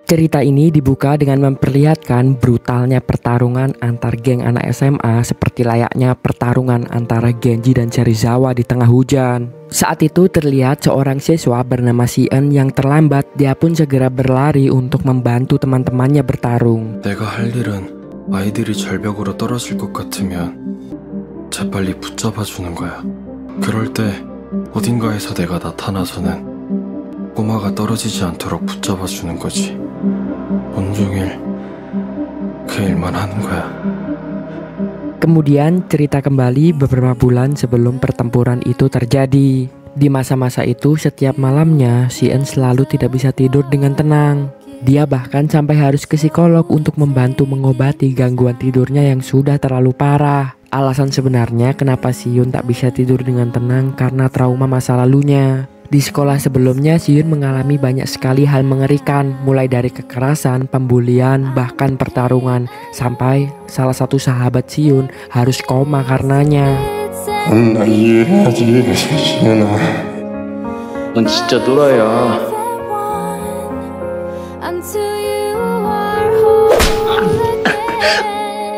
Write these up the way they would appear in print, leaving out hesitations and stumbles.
Cerita ini dibuka dengan memperlihatkan brutalnya pertarungan antar geng anak SMA seperti layaknya pertarungan antara Genji dan Serizawa di tengah hujan. Saat itu terlihat seorang siswa bernama Sien yang terlambat. Dia pun segera berlari untuk membantu teman-temannya bertarung. 내가 할 일은 아이들이 절벽으로 떨어질 것 같으면 재빨리 붙잡아 주는 거야. 그럴 때 어딘가에서 내가 나타나서는 꼬마가 떨어지지 않도록 붙잡아 주는 거지. 온종일 그 일만 하는 거야. Kemudian cerita kembali beberapa bulan sebelum pertempuran itu terjadi. Di masa-masa itu setiap malamnya Sien selalu tidak bisa tidur dengan tenang. Dia bahkan sampai harus ke psikolog untuk membantu mengobati gangguan tidurnya yang sudah terlalu parah. Alasan sebenarnya kenapa Siyun tak bisa tidur dengan tenang karena trauma masa lalunya. Di sekolah sebelumnya Siyun mengalami banyak sekali hal mengerikan, mulai dari kekerasan, pembulian, bahkan pertarungan, sampai salah satu sahabat Siyun harus koma karenanya. 나 이해해야지, 시은아. 넌 진짜 또라이야.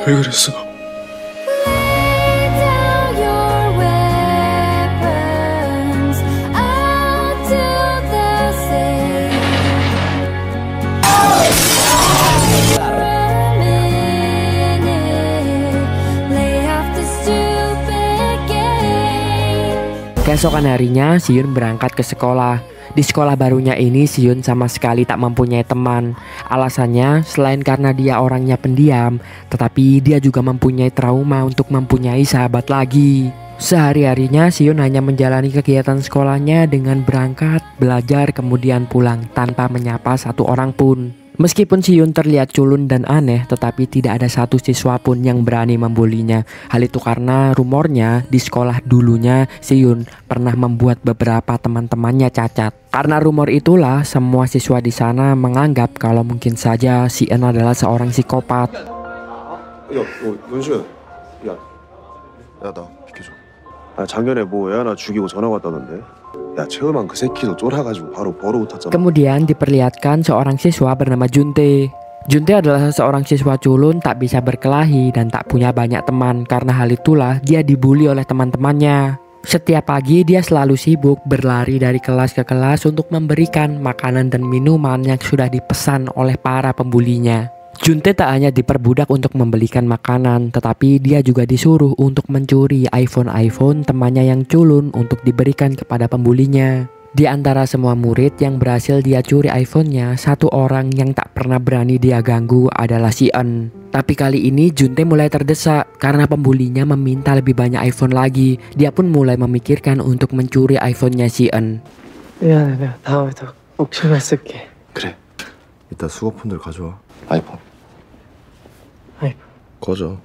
왜 그랬어? Keesokan harinya Siyun berangkat ke sekolah. Di sekolah barunya ini Siyun sama sekali tak mempunyai teman. Alasannya selain karena dia orangnya pendiam, tetapi dia juga mempunyai trauma untuk mempunyai sahabat lagi. Sehari-harinya Siyun hanya menjalani kegiatan sekolahnya dengan berangkat, belajar, kemudian pulang tanpa menyapa satu orang pun. Meskipun Siyun terlihat culun dan aneh, tetapi tidak ada satu siswa pun yang berani membulinya. Hal itu karena rumornya di sekolah dulunya Siyun pernah membuat beberapa teman-temannya cacat. Karena rumor itulah semua siswa di sana menganggap kalau mungkin saja Siyun adalah seorang psikopat. 문수야, 나 비켜줘. 작년에 뭐 애 하나 죽이고 전화 왔다던데. 야, 최음한 그 새끼도 쫄아가지고 바로 버릇 붙었잖아. Kemudian diperlihatkan seorang siswa bernama Junte. Junte adalah seorang siswa culun, tak bisa berkelahi dan tak punya banyak teman. Karena hal itulah dia dibully oleh teman-temannya. Setiap pagi dia selalu sibuk berlari dari kelas ke kelas untuk memberikan makanan dan minuman yang sudah dipesan oleh para pembulinya. Junte tak hanya diperbudak untuk membelikan makanan, tetapi dia juga disuruh untuk mencuri iPhone temannya yang culun untuk diberikan kepada pembulinya. Di antara semua murid yang berhasil dia curi iPhone-nya, satu orang yang tak pernah berani dia ganggu adalah Sien. Tapi kali ini Junte mulai terdesak karena pembulinya meminta lebih banyak iPhone lagi. Dia pun mulai memikirkan untuk mencuri iPhone-nya Sien. 미안해, 내가 다음에 더 꼭 신경 쓸게. 그래. 이따 수거폰들 가져와. 아이폰. 꺼져.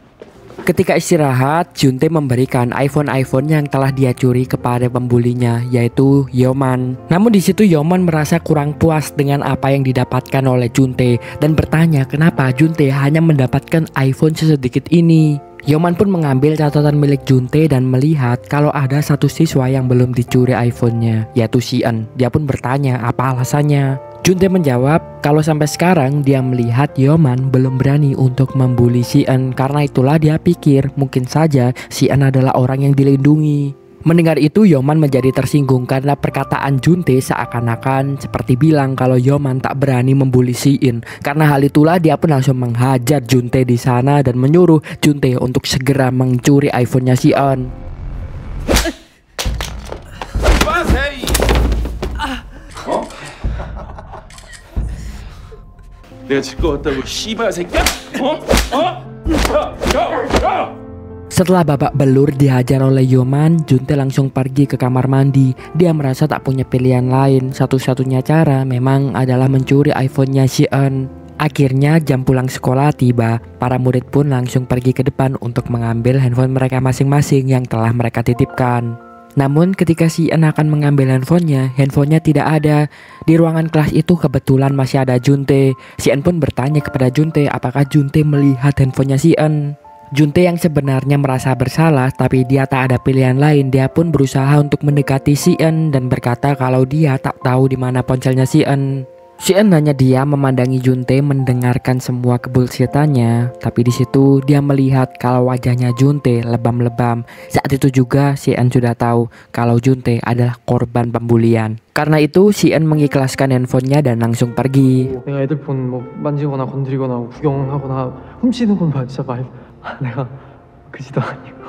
Ketika istirahat, Junte memberikan iPhone yang telah dia curi kepada pembulinya, yaitu Yeoman. Namun di situ Yeoman merasa kurang puas dengan apa yang didapatkan oleh Junte dan bertanya kenapa Junte hanya mendapatkan iPhone sesedikit ini. Yeoman pun mengambil catatan milik Junte dan melihat kalau ada satu siswa yang belum dicuri iPhone-nya, yaitu Sien. Dia pun bertanya apa alasannya. Junte menjawab kalau sampai sekarang dia melihat Yeoman belum berani untuk membuli Sien. Karena itulah dia pikir mungkin saja Sien adalah orang yang dilindungi. Mendengar itu Yeoman menjadi tersinggung karena perkataan Junte seakan-akan seperti bilang kalau Yeoman tak berani membuli Sien. Karena hal itulah dia pun langsung menghajar Junte di sana dan menyuruh Junte untuk segera mencuri iPhone-nya Sien. 내가 질 것 같다고 씨발 새끼야? Setelah babak belur dihajar oleh Yeoman, Junte langsung pergi ke kamar mandi. Dia merasa tak punya pilihan lain. Satu-satunya cara memang adalah mencuri iPhone-nya Sien. Akhirnya jam pulang sekolah tiba. Para murid pun langsung pergi ke depan untuk mengambil handphone mereka masing-masing yang telah mereka titipkan. Namun ketika Sien akan mengambil handphonenya tidak ada. Di ruangan kelas itu kebetulan masih ada Junte. Sien pun bertanya kepada Junte apakah Junte melihat handphonenya Sien. Junte yang sebenarnya merasa bersalah tapi dia tak ada pilihan lain. Dia pun berusaha untuk mendekati Sien dan berkata kalau dia tak tahu di mana ponselnya Sien. Sien hanya diam memandangi Juntae mendengarkan semua kebullshitannya. Tapi di situ dia melihat kalau wajahnya Juntae lebam-lebam. Saat itu juga Sien sudah tahu kalau Juntae adalah korban pembulian. Karena itu Sien mengikhlaskan handphonenya dan langsung pergi. 내가 애들 폰 뭐 만지거나 건드리거나 구경하거나 훔치는 건 진짜 말 내가 그지도 아니고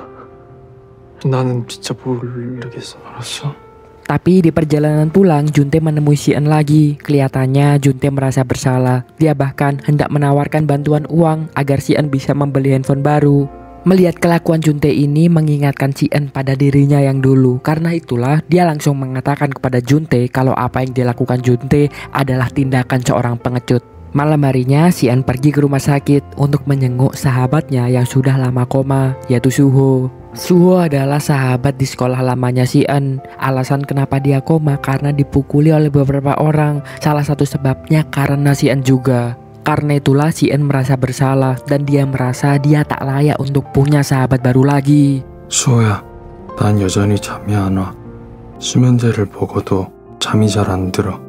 나는 진짜 모르겠어. 알았어. Tapi di perjalanan pulang, Juntae menemui Sien lagi. Kelihatannya Juntae merasa bersalah. Dia bahkan hendak menawarkan bantuan uang agar Sien bisa membeli handphone baru. Melihat kelakuan Juntae ini mengingatkan Sien pada dirinya yang dulu. Karena itulah dia langsung mengatakan kepada Juntae kalau apa yang dilakukan Juntae adalah tindakan seorang pengecut. Malam harinya Sien pergi ke rumah sakit untuk menjenguk sahabatnya yang sudah lama koma, yaitu Suho. Suho adalah sahabat di sekolah lamanya Sien. Alasan kenapa dia koma karena dipukuli oleh beberapa orang. Salah satu sebabnya karena Sien juga. Karena itulah Sien merasa bersalah dan dia merasa dia tak layak untuk punya sahabat baru lagi. 수호야, 난 여전히 잠이 안 와. 수면제를 먹어도 잠이 잘 안 들어.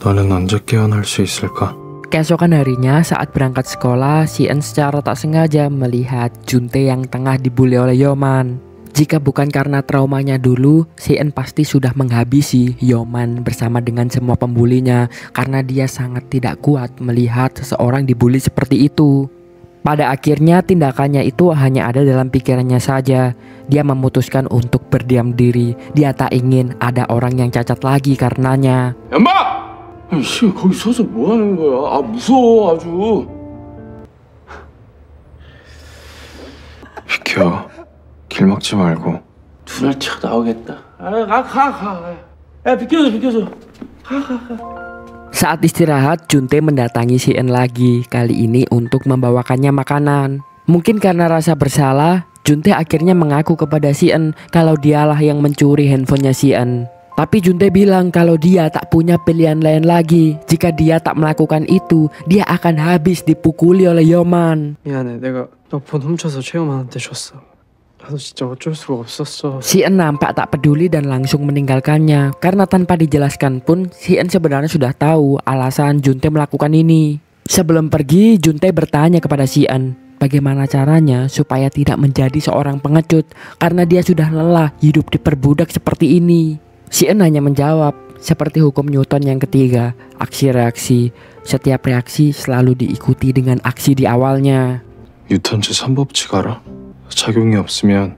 너는 언제 깨어날 수 있을까? Keesokan harinya saat berangkat sekolah, Sien secara tak sengaja melihat Juntae yang tengah dibully oleh Yeoman. Jika bukan karena traumanya dulu, Sien pasti sudah menghabisi Yeoman bersama dengan semua pembulinya karena dia sangat tidak kuat melihat seseorang dibully seperti itu. Pada akhirnya tindakannya itu hanya ada dalam pikirannya saja. Dia memutuskan untuk berdiam diri. Dia tak ingin ada orang yang cacat lagi karenanya. 얌마! 아니 씨 거기 서서 뭐 하는 거야? 아 무서워 아주. 비켜. 길 막지 말고. 눈알 쳐 나오겠다. 가. 야 비켜줘. Saat istirahat, Juntae mendatangi Sien lagi, kali ini untuk membawakannya makanan. Mungkin karena rasa bersalah, Juntae akhirnya mengaku kepada Sien kalau dialah yang mencuri handphonenya Sien. Tapi Juntae bilang kalau dia tak punya pilihan lain lagi. Jika dia tak melakukan itu, dia akan habis dipukuli oleh Yeoman. 미안해. 내가 너 폰 훔쳐서 채영한테 줬어. 나도 진짜 어쩔 수가 없었어. Sien nampak tak peduli dan langsung meninggalkannya. Karena tanpa dijelaskan pun, Sien sebenarnya sudah tahu alasan Juntae melakukan ini. Sebelum pergi, Juntae bertanya kepada Sien bagaimana caranya supaya tidak menjadi seorang pengecut. Karena dia sudah lelah hidup diperbudak seperti ini. Sien hanya menjawab, seperti hukum Newton yang ketiga, aksi-reaksi. Setiap reaksi selalu diikuti dengan aksi di awalnya. 뉴턴 제3법칙 알아? 작용이 없으면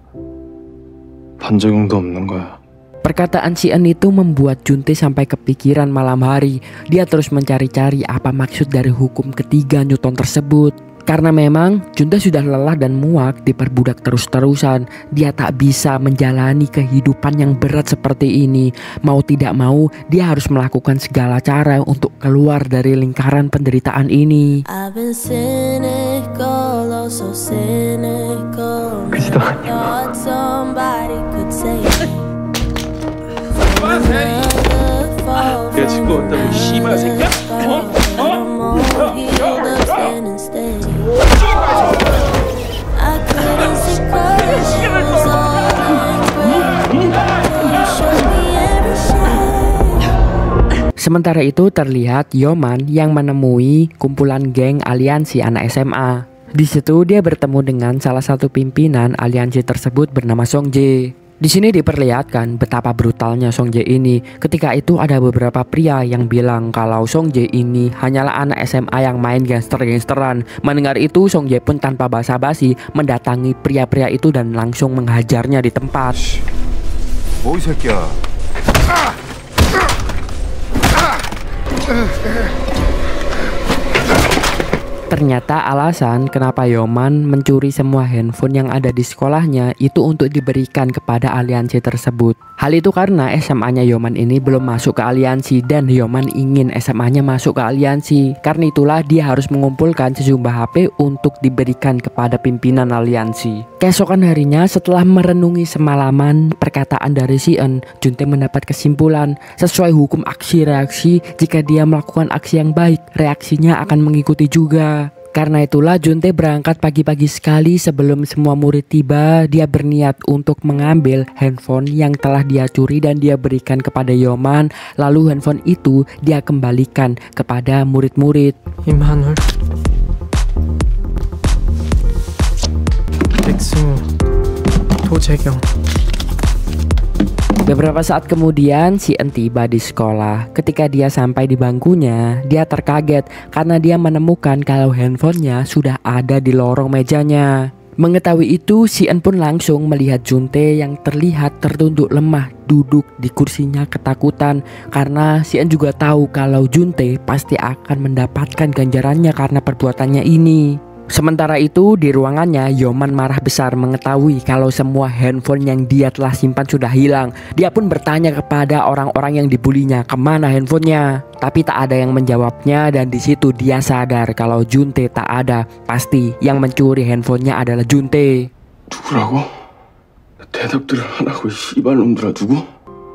반작용도 없는 거야. Perkataan Sien itu membuat Juntae sampai kepikiran malam hari. Dia terus mencari-cari apa maksud dari hukum ketiga Newton tersebut. Karena memang Juntae sudah lelah dan muak diperbudak terus-terusan. Dia tak bisa menjalani kehidupan yang berat seperti ini. Mau tidak mau, dia harus melakukan segala cara untuk keluar dari lingkaran penderitaan ini. I've been cynical, oh so cynical. 그지도 아니고. Thought somebody could save me. 내가 짚고 왔다고 씨발 새끼야? Sementara itu terlihat Yeoman yang menemui kumpulan geng aliansi anak SMA. Di situ dia bertemu dengan salah satu pimpinan aliansi tersebut bernama Songjae. Di sini diperlihatkan betapa brutalnya Songjae ini. Ketika itu ada beberapa pria yang bilang kalau Songjae ini hanyalah anak SMA yang main gangster-gangsteran. Mendengar itu Songjae pun tanpa basa-basi mendatangi pria-pria itu dan langsung menghajarnya di tempat. 뭐 이 새끼야. Ternyata alasan kenapa Yeoman mencuri semua handphone yang ada di sekolahnya itu untuk diberikan kepada aliansi tersebut. Hal itu karena SMA-nya Yeoman ini belum masuk ke aliansi dan Yeoman ingin SMA-nya masuk ke aliansi. Karena itulah dia harus mengumpulkan sejumlah HP untuk diberikan kepada pimpinan aliansi. Keesokan harinya setelah merenungi semalaman perkataan dari Sien, Juntae mendapat kesimpulan sesuai hukum aksi reaksi. Jika dia melakukan aksi yang baik, reaksinya akan mengikuti juga. Karena itulah Juntae berangkat pagi-pagi sekali sebelum semua murid tiba. Dia berniat untuk mengambil handphone yang telah dia curi dan dia berikan kepada Yeoman. Lalu handphone itu dia kembalikan kepada murid-murid. 임하늘 백승우 도재경. Beberapa saat kemudian, Sien tiba di sekolah. Ketika dia sampai di bangkunya, dia terkaget karena dia menemukan kalau handphonenya sudah ada di lorong mejanya. Mengetahui itu, Sien pun langsung melihat Juntae yang terlihat tertunduk lemah duduk di kursinya ketakutan. Karena Sien juga tahu kalau Juntae pasti akan mendapatkan ganjarannya karena perbuatannya ini. Sementara itu di ruangannya, Yeoman marah besar mengetahui kalau semua handphone yang dia telah simpan sudah hilang. Dia pun bertanya kepada orang-orang yang dibulinya kemana handphonenya. Tapi tak ada yang menjawabnya dan di situ dia sadar kalau Juntae tak ada. Pasti yang mencuri handphonenya adalah Juntae. 누구라고? 대답들을 안 하고 씨발놈들아 누구?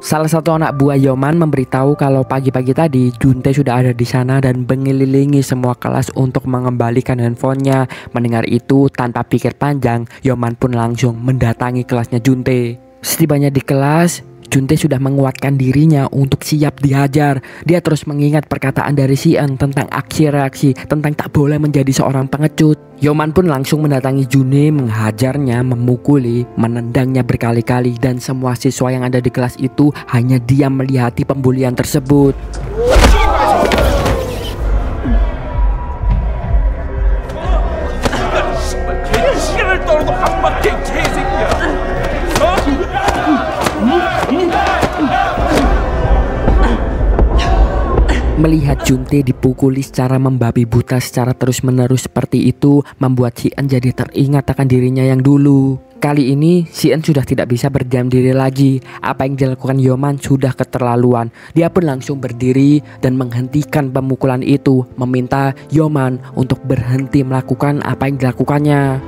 Salah satu anak buah Yeoman memberitahu kalau pagi-pagi tadi Juntae sudah ada di sana dan mengelilingi semua kelas untuk mengembalikan handphonenya. Mendengar itu tanpa pikir panjang, Yeoman pun langsung mendatangi kelasnya Juntae. Setibanya di kelas, Juntae sudah menguatkan dirinya untuk siap dihajar. Dia terus mengingat perkataan dari Sien tentang aksi reaksi, tentang tak boleh menjadi seorang pengecut. Yeoman pun langsung mendatangi Juntae, menghajarnya, memukuli, menendangnya berkali-kali dan semua siswa yang ada di kelas itu hanya diam melihati pembulian tersebut. Melihat Juntae dipukuli secara membabi buta secara terus-menerus seperti itu membuat Sien jadi teringat akan dirinya yang dulu. Kali ini Sien sudah tidak bisa berdiam diri lagi. Apa yang dilakukan Yeoman sudah keterlaluan. Dia pun langsung berdiri dan menghentikan pemukulan itu, meminta Yeoman untuk berhenti melakukan apa yang dilakukannya.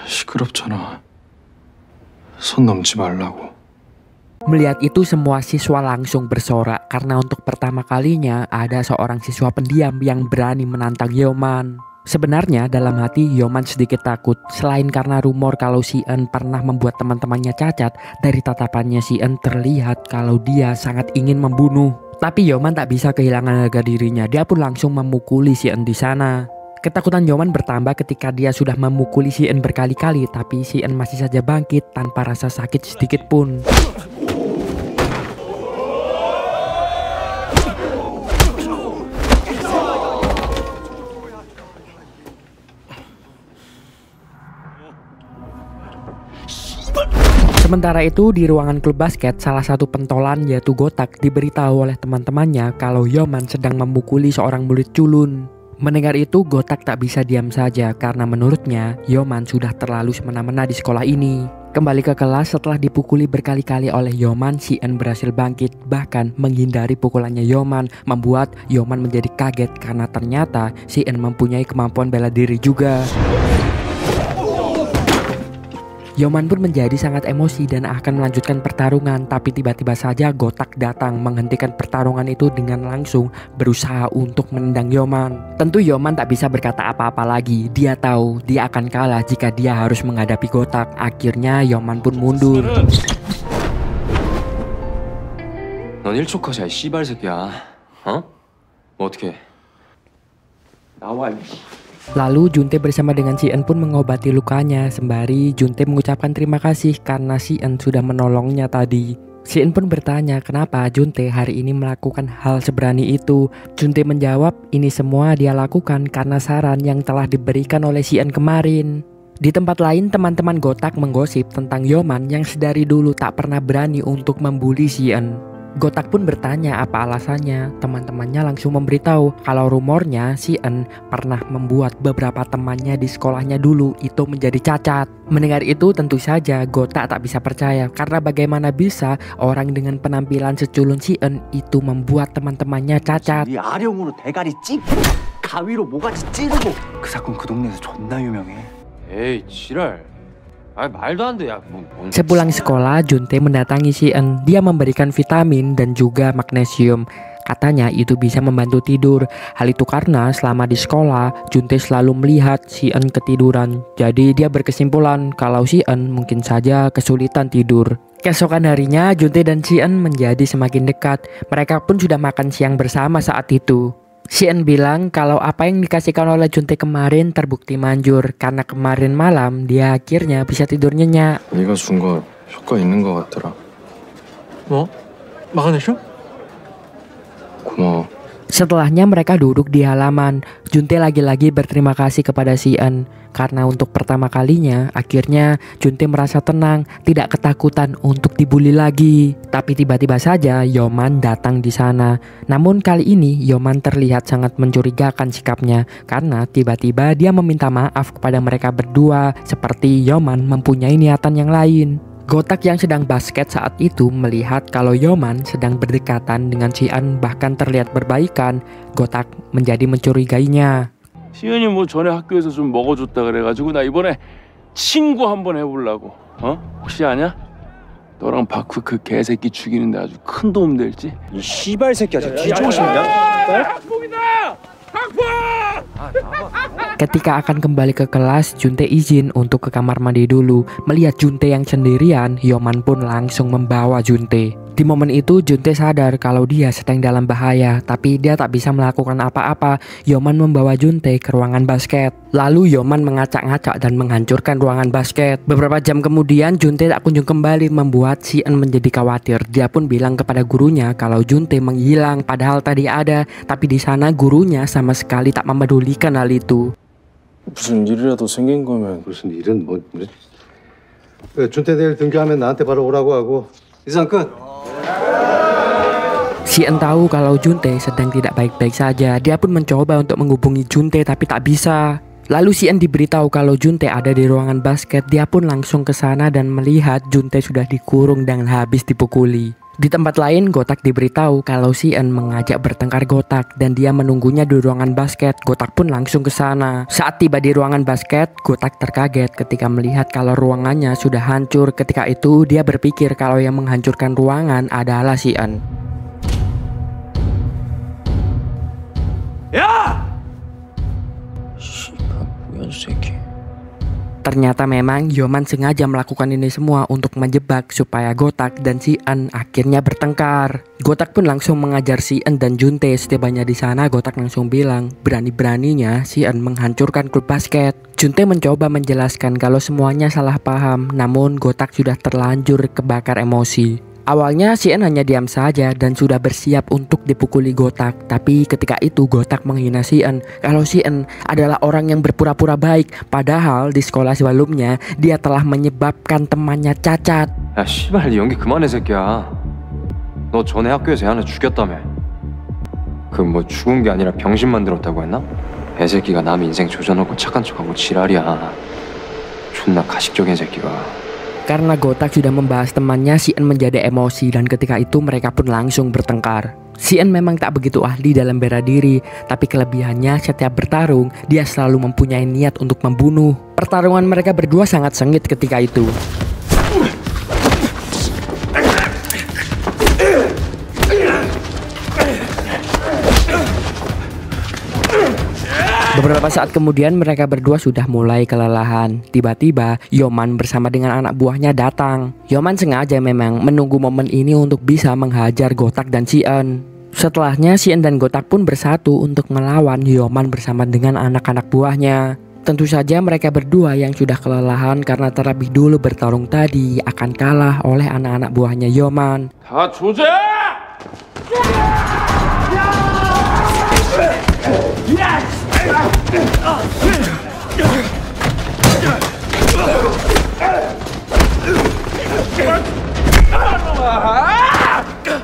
시끄럽잖아. 손 넘지 말라고. Melihat itu semua siswa langsung bersorak karena untuk pertama kalinya ada seorang siswa pendiam yang berani menantang Yeoman. Sebenarnya dalam hati Yeoman sedikit takut, selain karena rumor kalau Sien pernah membuat teman-temannya cacat. Dari tatapannya Sien terlihat kalau dia sangat ingin membunuh. Tapi Yeoman tak bisa kehilangan harga dirinya, dia pun langsung memukuli Sien di sana. Ketakutan Yeoman bertambah ketika dia sudah memukuli Sien berkali-kali, tapi Sien masih saja bangkit tanpa rasa sakit sedikit pun. Sementara itu di ruangan klub basket, salah satu pentolan yaitu Gotak diberitahu oleh teman-temannya kalau Yeoman sedang memukuli seorang murid culun. Mendengar itu Gotak tak bisa diam saja karena menurutnya Yeoman sudah terlalu semena-mena di sekolah ini. Kembali ke kelas setelah dipukuli berkali-kali oleh Yeoman, Sien berhasil bangkit bahkan menghindari pukulannya Yeoman, membuat Yeoman menjadi kaget karena ternyata Sien mempunyai kemampuan bela diri juga. Yeoman pun menjadi sangat emosi dan akan melanjutkan pertarungan, tapi tiba-tiba saja Gotak datang menghentikan pertarungan itu dengan langsung berusaha untuk menendang Yeoman. Tentu Yeoman tak bisa berkata apa-apa lagi, dia tahu dia akan kalah jika dia harus menghadapi Gotak. Akhirnya Yeoman pun mundur. 넌 일초컷이야, 이 씨발 새끼야. 어? 뭐 어떻게? 나와. Lalu Juntae bersama dengan Sien pun mengobati lukanya. Sembari Juntae mengucapkan terima kasih karena Sien sudah menolongnya tadi. Sien pun bertanya kenapa Juntae hari ini melakukan hal seberani itu. Juntae menjawab ini semua dia lakukan karena saran yang telah diberikan oleh Sien kemarin. Di tempat lain teman-teman Gotak menggosip tentang Yeoman yang sedari dulu tak pernah berani untuk membuli Sien. Gotak pun bertanya apa alasannya. Teman-temannya langsung memberitahu kalau rumornya Sien pernah membuat beberapa temannya di sekolahnya dulu itu menjadi cacat. Mendengar itu tentu saja Gotak tak bisa percaya karena bagaimana bisa orang dengan penampilan seculun Sien itu membuat teman-temannya cacat. 이 아령으로 대가리 찢고 가위로 모가지 찌르고 그 사건 그 동네에서 존나 유명해. 에이, 지랄. 아, 말도 안 돼. 야, 뭐. Sepulang sekolah, Juntae mendatangi Sien. Dia memberikan vitamin dan juga magnesium. Katanya itu bisa membantu tidur. Hal itu karena selama di sekolah, Juntae selalu melihat Si-eun ketiduran. Jadi dia berkesimpulan kalau Si-eun mungkin saja kesulitan tidur. Keesokan harinya, Juntae dan Si-eun menjadi semakin dekat. Mereka pun sudah makan siang bersama saat itu. Si-eun bilang kalau apa yang dikasihkan oleh Juntae kemarin terbukti manjur karena kemarin malam dia akhirnya bisa tidur nyenyak. 네가 준 거 효과 있는 거 같더라. 뭐? 막아내쇼? 고마워. Setelahnya mereka duduk di halaman. Juntae lagi-lagi berterima kasih kepada Si-eun karena untuk pertama kalinya akhirnya Juntae merasa tenang, tidak ketakutan untuk dibully lagi. Tapi tiba-tiba saja Yeoman datang di sana. Namun kali ini Yeoman terlihat sangat mencurigakan sikapnya karena tiba-tiba dia meminta maaf kepada mereka berdua seperti Yeoman mempunyai niatan yang lain. Gotak yang sedang basket saat itu melihat kalau Yeoman sedang berdekatan dengan Si-eun bahkan terlihat berbaikan. Gotak menjadi mencurigainya. 시은이 뭐 전에 학교에서 좀 먹어줬다 그래가지고 나 이번에 친구 한번 해보려고. 혹시 아냐? 너랑 바쿠 그 개새끼 죽이는데 아주 큰 도움 될지? 이 씨발 새끼야, 저 뒤지고 싶냐? Ketika akan kembali ke kelas, Juntae izin untuk ke kamar mandi dulu. Melihat Juntae yang sendirian, Yeoman pun langsung membawa Juntae. Di momen itu Juntae sadar kalau dia sedang dalam bahaya, tapi dia tak bisa melakukan apa-apa. Yeoman membawa Juntae ke ruangan basket. Lalu Yeoman mengacak-ngacak dan menghancurkan ruangan basket. Beberapa jam kemudian Juntae tak kunjung kembali, membuat Si-eun menjadi khawatir. Dia pun bilang kepada gurunya kalau Juntae menghilang, padahal tadi ada, tapi di sana gurunya sama sekali tak memedulikan hal itu. 무슨 일이라도 생긴 거면 무슨 일은 뭐? 준태 내일 등교하면 나한테 바로 오라고 하고 이상 끝. Si-eun tahu kalau Juntae sedang tidak baik-baik saja. Dia pun mencoba untuk menghubungi Juntae tapi tak bisa. Lalu Si-eun diberitahu kalau Juntae ada di ruangan basket. Dia pun langsung ke sana dan melihat Juntae sudah dikurung dan habis dipukuli. Di tempat lain, Gotak diberitahu kalau Si-eun mengajak bertengkar Gotak dan dia menunggunya di ruangan basket. Gotak pun langsung ke sana. Saat tiba di ruangan basket, Gotak terkaget ketika melihat kalau ruangannya sudah hancur. Ketika itu, dia berpikir kalau yang menghancurkan ruangan adalah Si-eun. 야! 뭐야 새끼. Ternyata memang Yeoman sengaja melakukan ini semua untuk menjebak supaya Gotak dan Si-eun akhirnya bertengkar. Gotak pun langsung mengajar Si-eun dan Juntae. Setibanya di sana, Gotak langsung bilang berani-beraninya Si-eun menghancurkan klub basket. Juntae mencoba menjelaskan kalau semuanya salah paham, namun Gotak sudah terlanjur kebakar emosi. Awalnya Si-eun hanya diam saja dan sudah bersiap untuk dipukuli Gotak. Tapi ketika itu Gotak menghina Si-eun kalau Si-eun adalah orang yang berpura-pura baik, padahal di sekolah sebelumnya dia telah menyebabkan temannya cacat. 야 씨발 네 연기 그만해 새끼야. 너 전에 학교에서 애 하나 죽였다며. 그 뭐 죽은 게 아니라 병신 만들었다고 했나? 애새끼가 남 인생 조져놓고 착한 척하고 지랄이야. 존나 가식적인 새끼가. Karena Gotak sudah membahas temannya, Si-eun menjadi emosi dan ketika itu mereka pun langsung bertengkar. Si-eun memang tak begitu ahli dalam bela diri, tapi kelebihannya setiap bertarung dia selalu mempunyai niat untuk membunuh. Pertarungan mereka berdua sangat sengit ketika itu. Beberapa saat kemudian mereka berdua sudah mulai kelelahan. Tiba-tiba Yeoman bersama dengan anak buahnya datang. Yeoman sengaja memang menunggu momen ini untuk bisa menghajar Gotak dan Si-eun. Setelahnya Si-eun dan Gotak pun bersatu untuk melawan Yeoman bersama dengan anak-anak buahnya. Tentu saja mereka berdua yang sudah kelelahan karena terlebih dulu bertarung tadi akan kalah oleh anak-anak buahnya Yeoman. 다 조져!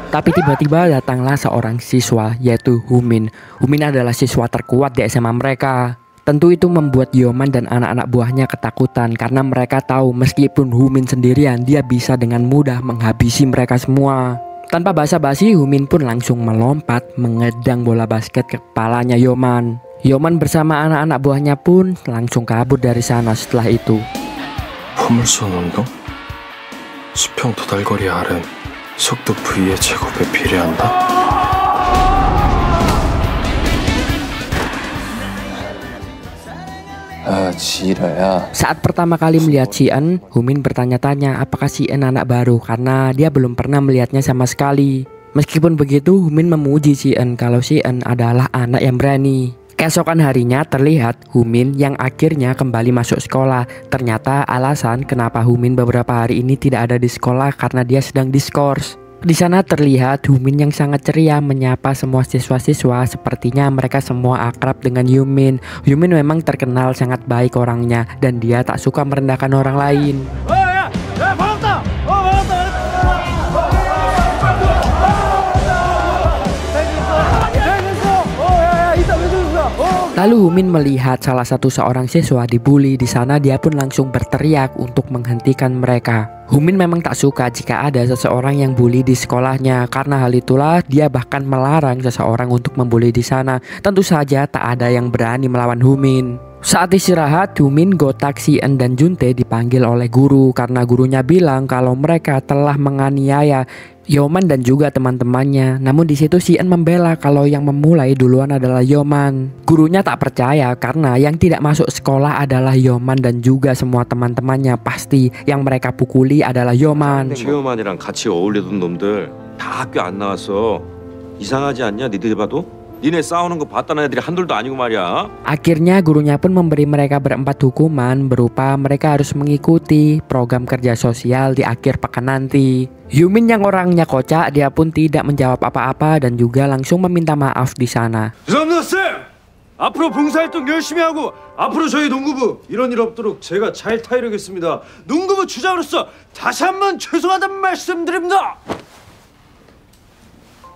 Tapi tiba-tiba datanglah seorang siswa yaitu Humin. Humin adalah siswa terkuat di SMA mereka. Tentu itu membuat Yeoman dan anak-anak buahnya ketakutan karena mereka tahu meskipun Humin sendirian dia bisa dengan mudah menghabisi mereka semua. Tanpa basa-basi, Humin pun langsung melompat mengedang bola basket ke kepalanya Yeoman. Yeoman bersama anak-anak buahnya pun langsung kabur dari sana setelah itu. 포물선 운동? 수평 도달거리 R은 속도 V의 제곱에 비례한다? 지라야. Saat pertama kali melihat Si-eun, Humin bertanya-tanya apakah Si-eun anak baru karena dia belum pernah melihatnya sama sekali. Meskipun begitu, Humin memuji Si-eun kalau Si-eun adalah anak yang berani. Keesokan harinya terlihat Humin yang akhirnya kembali masuk sekolah. Ternyata alasan kenapa Humin beberapa hari ini tidak ada di sekolah karena dia sedang diskors. Di sana terlihat Humin yang sangat ceria menyapa semua siswa-siswa, sepertinya mereka semua akrab dengan Yumin. Yumin memang terkenal sangat baik orangnya dan dia tak suka merendahkan orang lain. Lalu Humin melihat salah satu seorang siswa dibully. Di sana dia pun langsung berteriak untuk menghentikan mereka. Humin memang tak suka jika ada seseorang yang bully di sekolahnya. Karena hal itulah dia bahkan melarang seseorang untuk membuli di sana. Tentu saja tak ada yang berani melawan Humin. Saat istirahat, Humin, Gotak, Si-eun dan Juntae dipanggil oleh guru karena gurunya bilang kalau mereka telah menganiaya Yeoman dan juga teman-temannya. Namun di situ Si-eun membela kalau yang memulai duluan adalah Yeoman. Gurunya tak percaya karena yang tidak masuk sekolah adalah Yeoman dan juga semua teman-temannya. Pasti yang mereka pukuli adalah Yeoman. 최요만이랑 같이 어울리던 놈들 다 학교 안 나왔어. 이상하지 않냐 니들이 봐도? 니네 싸우는 거 봤다는 애들이 한둘도 아니고 말이야. Akhirnya gurunya pun memberi mereka berempat hukuman berupa mereka harus mengikuti program kerja sosial di akhir pekan nanti. Yumin yang orangnya kocak, dia pun tidak menjawab apa-apa dan juga langsung meminta maaf di sana. 죄송합니다 쌤! 앞으로 봉사활동 열심히 하고 앞으로 저희 농구부 이런 일 없도록 제가 잘 타이르겠습니다. 농구부 주장으로서 다시 한번 죄송하다는 말씀드립니다.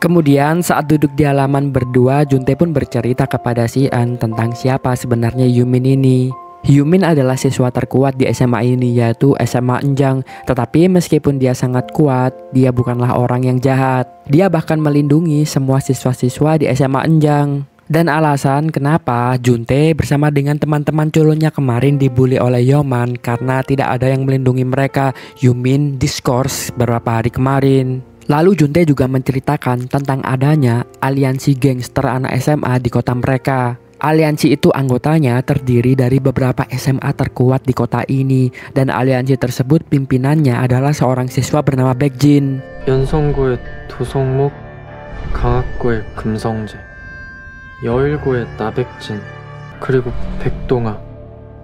Kemudian saat duduk di halaman berdua, Juntae pun bercerita kepada Si-eun tentang siapa sebenarnya Yumin ini. Yumin adalah siswa terkuat di SMA ini, yaitu SMA Enjang. Tetapi meskipun dia sangat kuat, dia bukanlah orang yang jahat. Dia bahkan melindungi semua siswa-siswa di SMA Enjang. Dan alasan kenapa Juntae bersama dengan teman-teman culunnya kemarin dibully oleh Yeoman karena tidak ada yang melindungi mereka. Yumin diskors beberapa hari kemarin. Lalu Juntae juga menceritakan tentang adanya aliansi gangster anak SMA di kota mereka. Aliansi itu anggotanya terdiri dari beberapa SMA terkuat di kota ini. Dan aliansi tersebut pimpinannya adalah seorang siswa bernama Baekjin. 연성고의 도성목, 강학고의 금성재, 여일고의 나백진, 그리고 백동아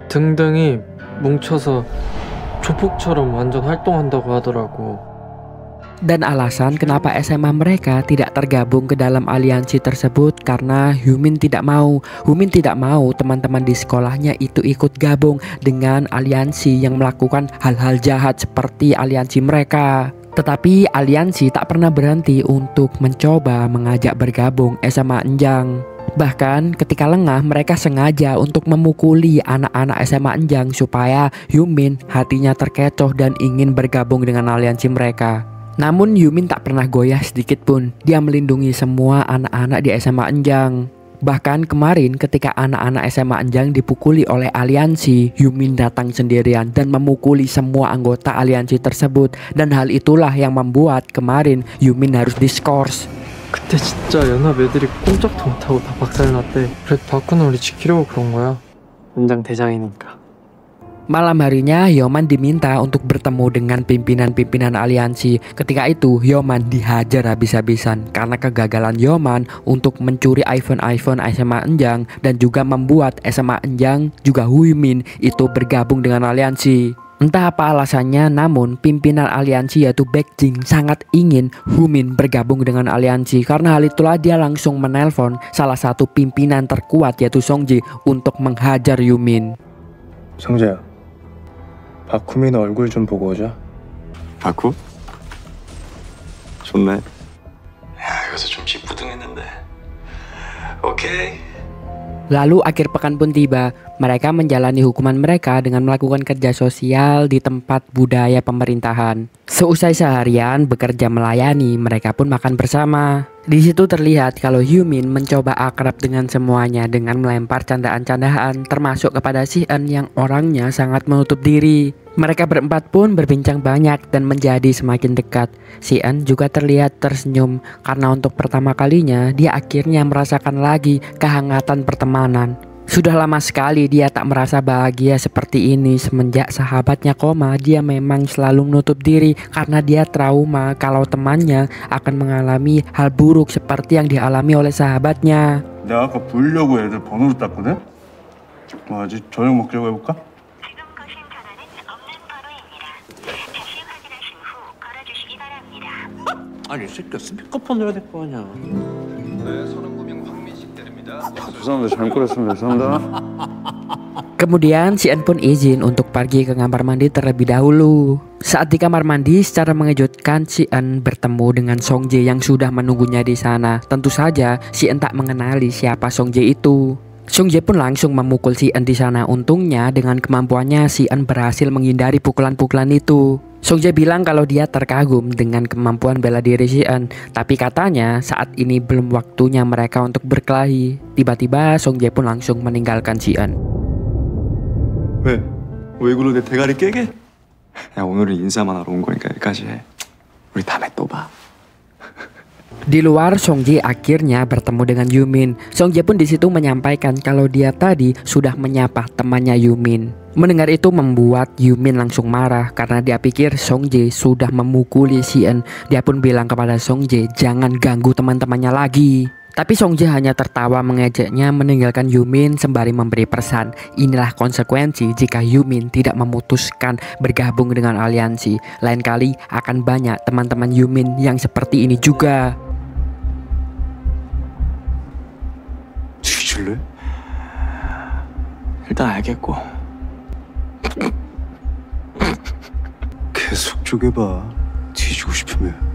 등등이 뭉쳐서 조폭처럼 완전 활동한다고 하더라고. Dan alasan kenapa SMA mereka tidak tergabung ke dalam aliansi tersebut karena Yumin tidak mau. Yumin tidak mau teman-teman di sekolahnya itu ikut gabung dengan aliansi yang melakukan hal-hal jahat seperti aliansi mereka. Tetapi aliansi tak pernah berhenti untuk mencoba mengajak bergabung SMA Enjang. Bahkan ketika lengah mereka sengaja untuk memukuli anak-anak SMA Enjang supaya Yumin hatinya terkecoh dan ingin bergabung dengan aliansi mereka. Namun Yumin tak pernah goyah sedikit pun. Dia melindungi semua anak-anak di SMA Enjang. Bahkan kemarin ketika anak-anak SMA Enjang dipukuli oleh aliansi, Yumin datang sendirian dan memukuli semua anggota aliansi tersebut. Dan hal itulah yang membuat kemarin Yumin harus diskors. 그때 진짜 연합 애들이 꼼짝도 못하고 다 박살났대. 그래도 바꾸는 우리 지키려고 그런 거야. 연장 대장이니까. Malam harinya Yeoman diminta untuk bertemu dengan pimpinan-pimpinan aliansi. Ketika itu Yeoman dihajar habis-habisan karena kegagalan Yeoman untuk mencuri iPhone SMA Enjang dan juga membuat SMA Enjang juga Huimin itu bergabung dengan aliansi. Entah apa alasannya, namun pimpinan aliansi yaitu Baekjin sangat ingin Humin bergabung dengan aliansi. Karena hal itulah dia langsung menelpon salah satu pimpinan terkuat yaitu Songji untuk menghajar Yumin. 성재야, 박후민 얼굴 좀 보고 오자. 바쿠? 좋네. 야, 요새 좀 찌뿌둥했는데. 오케이. Lalu akhir pekan pun tiba. Mereka menjalani hukuman mereka dengan melakukan kerja sosial di tempat budaya pemerintahan. Seusai seharian bekerja melayani, mereka pun makan bersama. Di situ terlihat kalau Yumin mencoba akrab dengan semuanya dengan melempar candaan-candaan, termasuk kepada Si-eun yang orangnya sangat menutup diri. Mereka berempat pun berbincang banyak dan menjadi semakin dekat. Si-eun juga terlihat tersenyum karena untuk pertama kalinya dia akhirnya merasakan lagi kehangatan pertemanan. Sudah lama sekali dia tak merasa bahagia seperti ini. Semenjak sahabatnya koma, dia memang selalu menutup diri karena dia trauma kalau temannya akan mengalami hal buruk seperti yang dialami oleh sahabatnya. 내가 아까 부르려고 애들 번호를 땄거든? 뭐 아직 저녁 먹자고 해볼까? 아니 이 새끼야 스피커폰 넣어야 될 거 아니야. 죄송합니다. 잘못 걸었습니다. 죄송합니다. Kemudian si En pun izin untuk pergi ke kamar mandi terlebih dahulu. Saat di kamar mandi, secara mengejutkan si En bertemu dengan Song Jae yang sudah menunggunya di sana. Tentu saja si En tak mengenali siapa Song Jae itu. Song Jae pun langsung memukul si En di sana. Untungnya dengan kemampuannya si En berhasil menghindari pukulan-pukulan itu. Song Jae bilang kalau dia terkagum dengan kemampuan bela diri si En, tapi katanya saat ini belum waktunya mereka untuk berkelahi. Tiba-tiba Song Jae pun langsung meninggalkan si En. 왜? 왜 그러고 내 대가리 깨게? 야 오늘은 인사만 하러 온 거니까 여기까지 해. 우리 다음에 또 봐. Di luar, Song Jae akhirnya bertemu dengan Yumin. Song Jae pun di situ menyampaikan kalau dia tadi sudah menyapa temannya Yumin. Mendengar itu membuat Yumin langsung marah karena dia pikir Song Jae sudah memukuli si En. Dia pun bilang kepada Song Jae jangan ganggu teman-temannya lagi. Tapi Song Jae hanya tertawa mengejeknya meninggalkan Yumin sembari memberi pesan. Inilah konsekuensi jika Yumin tidak memutuskan bergabung dengan aliansi. Lain kali akan banyak teman-teman Yumin yang seperti ini juga. 뒤질래? 일단 알겠고. 계속 쪼개봐. 뒤지고 싶으면.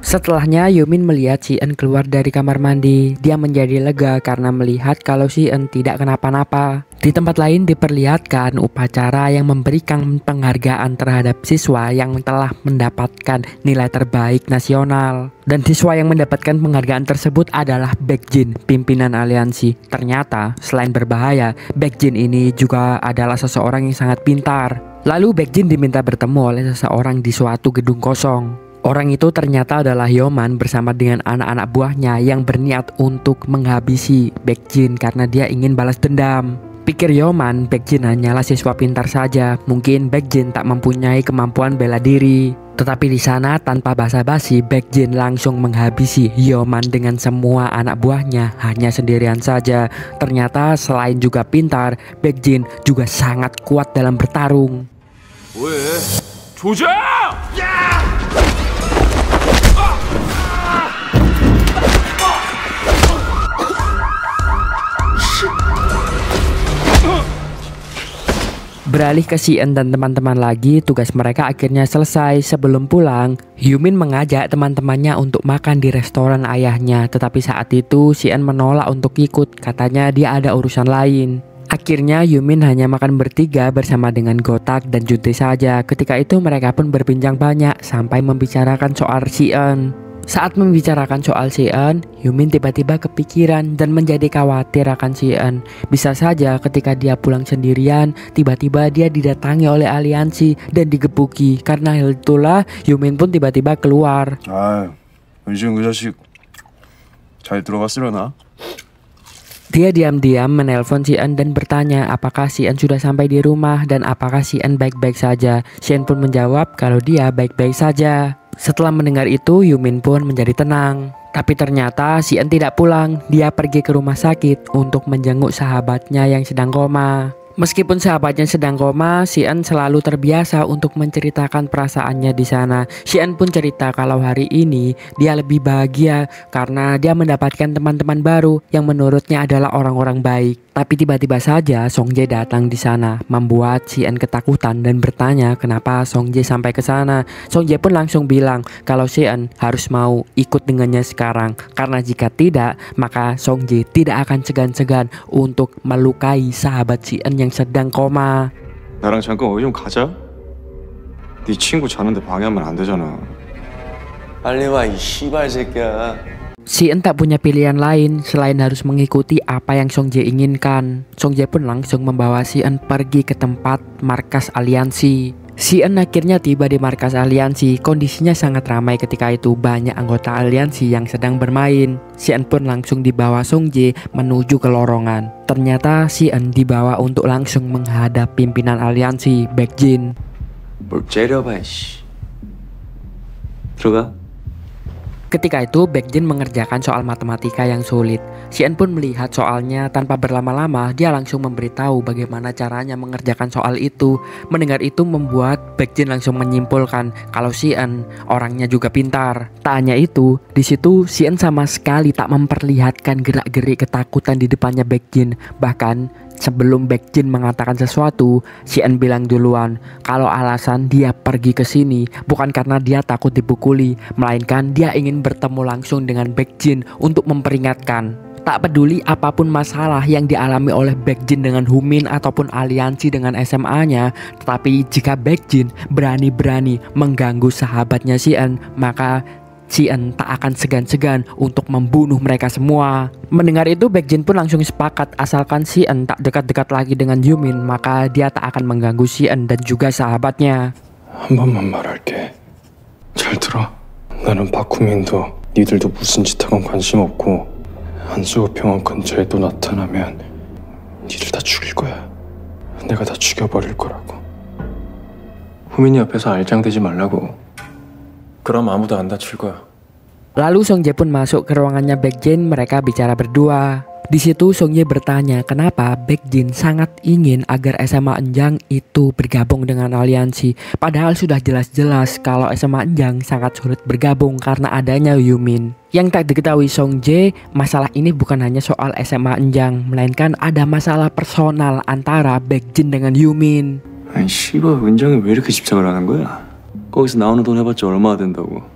Setelahnya Yumin melihat si En keluar dari kamar mandi. Dia menjadi lega karena melihat kalau si En tidak kenapa-napa. Di tempat lain diperlihatkan upacara yang memberikan penghargaan terhadap siswa yang telah mendapatkan nilai terbaik nasional. Dan siswa yang mendapatkan penghargaan tersebut adalah Baekjin, pimpinan aliansi. Ternyata selain berbahaya, Baekjin ini juga adalah seseorang yang sangat pintar. Lalu Baekjin diminta bertemu oleh seseorang di suatu gedung kosong. Orang itu ternyata adalah Yeoman bersama dengan anak-anak buahnya yang berniat untuk menghabisi Baekjin karena dia ingin balas dendam. Pikir Yeoman, Baekjin hanyalah siswa pintar saja. Mungkin Baekjin tak mempunyai kemampuan bela diri. Tetapi di sana tanpa basa-basi, Baekjin langsung menghabisi Yeoman dengan semua anak buahnya hanya sendirian saja. Ternyata selain juga pintar, Baekjin juga sangat kuat dalam bertarung. 왜? 조져! 야! Beralih ke si En dan teman-teman lagi, tugas mereka akhirnya selesai. Sebelum pulang, Yumin mengajak teman-temannya untuk makan di restoran ayahnya. Tetapi saat itu si En menolak untuk ikut, katanya dia ada urusan lain. Akhirnya Yumin hanya makan bertiga bersama dengan Gotak dan Juntae saja. Ketika itu mereka pun berbincang banyak sampai membicarakan soal si En. Saat membicarakan soal si En, Yumin tiba-tiba kepikiran dan menjadi khawatir akan si En. Bisa saja ketika dia pulang sendirian, tiba-tiba dia didatangi oleh aliansi dan digebuki. Karena hal itulah Yumin pun tiba-tiba keluar. 은신 그 자식 잘 들어갔으려나? Dia diam-diam menelpon si En dan bertanya apakah si En sudah sampai di rumah dan apakah si En baik-baik saja. Si En pun menjawab kalau dia baik-baik saja. Setelah mendengar itu, Yumin pun menjadi tenang. Tapi ternyata si En tidak pulang. Dia pergi ke rumah sakit untuk menjenguk sahabatnya yang sedang koma. Meskipun sahabatnya sedang koma, si En selalu terbiasa untuk menceritakan perasaannya di sana. Si En pun cerita kalau hari ini dia lebih bahagia karena dia mendapatkan teman-teman baru yang menurutnya adalah orang-orang baik. Tapi tiba-tiba saja Song Jae datang di sana, membuat si En ketakutan dan bertanya kenapa Song Jae sampai ke sana. Song Jae pun langsung bilang kalau si En harus mau ikut dengannya sekarang, karena jika tidak maka Song Jae tidak akan segan-segan untuk melukai sahabat si En yang sedang koma. 나랑 잠깐 어디 좀 가자. 네 친구 자는데 방해하면 안 되잖아. 빨리 와 이 씨발 새끼야. Si En tak punya pilihan lain selain harus mengikuti apa yang Song Jae inginkan. Song Jae pun langsung membawa si En pergi ke tempat markas aliansi. Sien akhirnya tiba di markas aliansi. Kondisinya sangat ramai ketika itu, banyak anggota aliansi yang sedang bermain. Sien pun langsung dibawa Song-jae menuju ke lorongan. Ternyata Sien dibawa untuk langsung menghadap pimpinan aliansi, Baekjin. 뭘 째려봐, 씨. 들어가. Ketika itu Baekjin mengerjakan soal matematika yang sulit. Sien pun melihat soalnya, tanpa berlama-lama dia langsung memberitahu bagaimana caranya mengerjakan soal itu. Mendengar itu membuat Baekjin langsung menyimpulkan kalau Sien orangnya juga pintar. Tak hanya itu, di situ Sien sama sekali tak memperlihatkan gerak-gerik ketakutan di depannya Baekjin. Bahkan sebelum Baekjin mengatakan sesuatu, Sien bilang duluan kalau alasan dia pergi ke sini bukan karena dia takut dipukuli, melainkan dia ingin bertemu langsung dengan Baekjin untuk memperingatkan. Tak peduli apapun masalah yang dialami oleh Baekjin dengan Humin ataupun aliansi dengan SMA-nya, tetapi jika Baekjin berani-berani mengganggu sahabatnya Sien, maka Sien tak akan segan-segan untuk membunuh mereka semua. Mendengar itu Baekjin pun langsung sepakat, asalkan Sien tak dekat-dekat lagi dengan Yumin, maka dia tak akan mengganggu Sien dan juga sahabatnya. 한 번만 말할게. 잘 들어. 나는 박후민도 니들도 무슨 짓 하건 관심 없고 안수호 병원 근처에 또 나타나면 니들 다 죽일 거야. 내가 다 죽여버릴 거라고. 후민이 옆에서 알짱대지 말라고. 그럼 아무도 안 다칠 거야. Lalu Song-jae pun masuk ke ruangannya Baekjin, mereka bicara berdua. Di situ Song-jae bertanya kenapa Baekjin sangat ingin agar SMA Enjang itu bergabung dengan aliansi. Padahal sudah jelas-jelas kalau SMA Enjang sangat sulit bergabung karena adanya Yumin. Yang tak diketahui Song-jae, masalah ini bukan hanya soal SMA Enjang, melainkan ada masalah personal antara Baekjin dengan Yumin. 아니 씨발 은정이 왜 이렇게 집착을 하는 거야? 거기서 나오는 돈 해봤자 얼마나 된다고.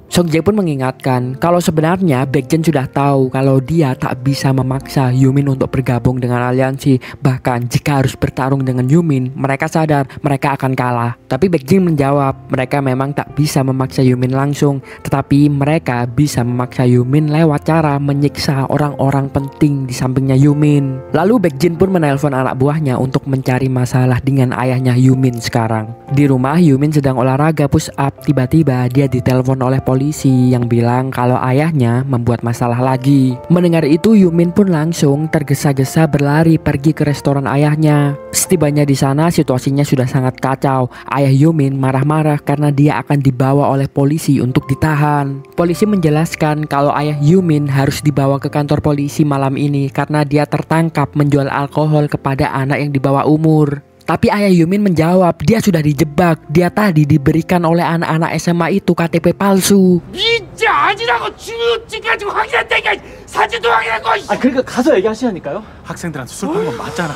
Song-jae pun mengingatkan kalau sebenarnya Baekjin sudah tahu kalau dia tak bisa memaksa Yumin untuk bergabung dengan aliansi. Bahkan jika harus bertarung dengan Yumin, mereka sadar mereka akan kalah. Tapi Baekjin menjawab mereka memang tak bisa memaksa Yumin langsung, tetapi mereka bisa memaksa Yumin lewat cara menyiksa orang-orang penting di sampingnya Yumin. Lalu Baekjin pun menelpon anak buahnya untuk mencari masalah dengan ayahnya Yumin sekarang. Di rumah Yumin sedang olahraga push up, tiba-tiba dia ditelepon oleh polisi yang bilang kalau ayahnya membuat masalah lagi. Mendengar itu Yumin pun langsung tergesa-gesa berlari pergi ke restoran ayahnya. Setibanya di sana situasinya sudah sangat kacau. Ayah Yumin marah-marah karena dia akan dibawa oleh polisi untuk ditahan. Polisi menjelaskan kalau ayah Yumin harus dibawa ke kantor polisi malam ini karena dia tertangkap menjual alkohol kepada anak yang di bawah umur. Tapi ayah Yumin menjawab dia sudah dijebak. Dia tadi diberikan oleh anak-anak SMA itu KTP palsu. 진짜 아니라고 지금까지 확인했다니까 사진도 확인했고. 아 그러니까 가서 얘기하시라니까요. 학생들한테 술 판 건 맞잖아.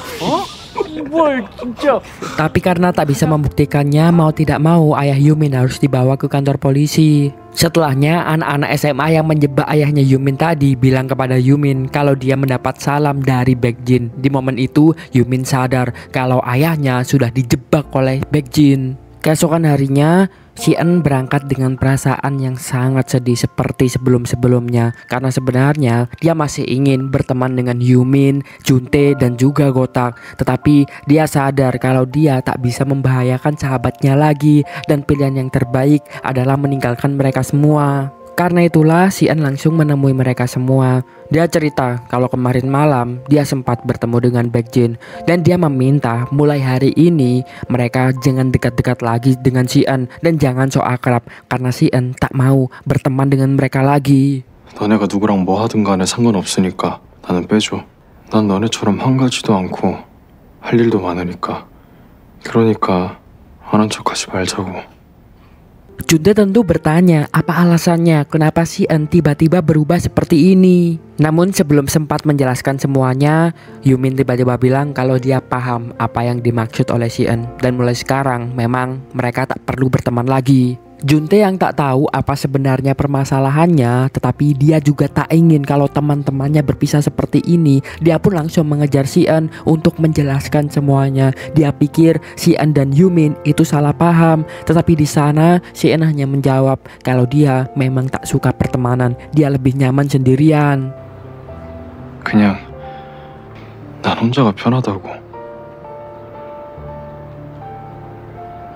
뭘 진짜. Tapi karena tak bisa membuktikannya, mau tidak mau ayah Yumin harus dibawa ke kantor polisi. Setelahnya anak-anak SMA yang menjebak ayahnya Yumin tadi bilang kepada Yumin kalau dia mendapat salam dari Baekjin. Di momen itu Yumin sadar kalau ayahnya sudah dijebak oleh Baekjin. Keesokan harinya Sien berangkat dengan perasaan yang sangat sedih seperti sebelum-sebelumnya, karena sebenarnya dia masih ingin berteman dengan Yumin, Juntae dan juga Gotak. Tetapi dia sadar kalau dia tak bisa membahayakan sahabatnya lagi dan pilihan yang terbaik adalah meninggalkan mereka semua. Karena itulah Sien langsung menemui mereka semua. Dia cerita kalau kemarin malam dia sempat bertemu dengan Baekjin dan dia meminta mulai hari ini mereka jangan dekat-dekat lagi dengan Sien dan jangan so akrab karena Sien tak mau berteman dengan mereka lagi. 너네가 누구랑 뭐 하든 간에 상관없으니까 나는 빼줘. 난 너네처럼 한가지도 않고 할 일도 많으니까. 그러니까 아는 척하지 말자고. Juntae tentu bertanya apa alasannya kenapa Sien tiba-tiba berubah seperti ini. Namun sebelum sempat menjelaskan semuanya, Yumin tiba-tiba bilang kalau dia paham apa yang dimaksud oleh Sien dan mulai sekarang memang mereka tak perlu berteman lagi. Juntae yang tak tahu apa sebenarnya permasalahannya, tetapi dia juga tak ingin kalau teman-temannya berpisah seperti ini. Dia pun langsung mengejar Sien untuk menjelaskan semuanya. Dia pikir Sien dan Yumin itu salah paham, tetapi di sana Sien hanya menjawab kalau dia memang tak suka pertemanan. Dia lebih nyaman sendirian. 그냥 난 혼자가 편하다고.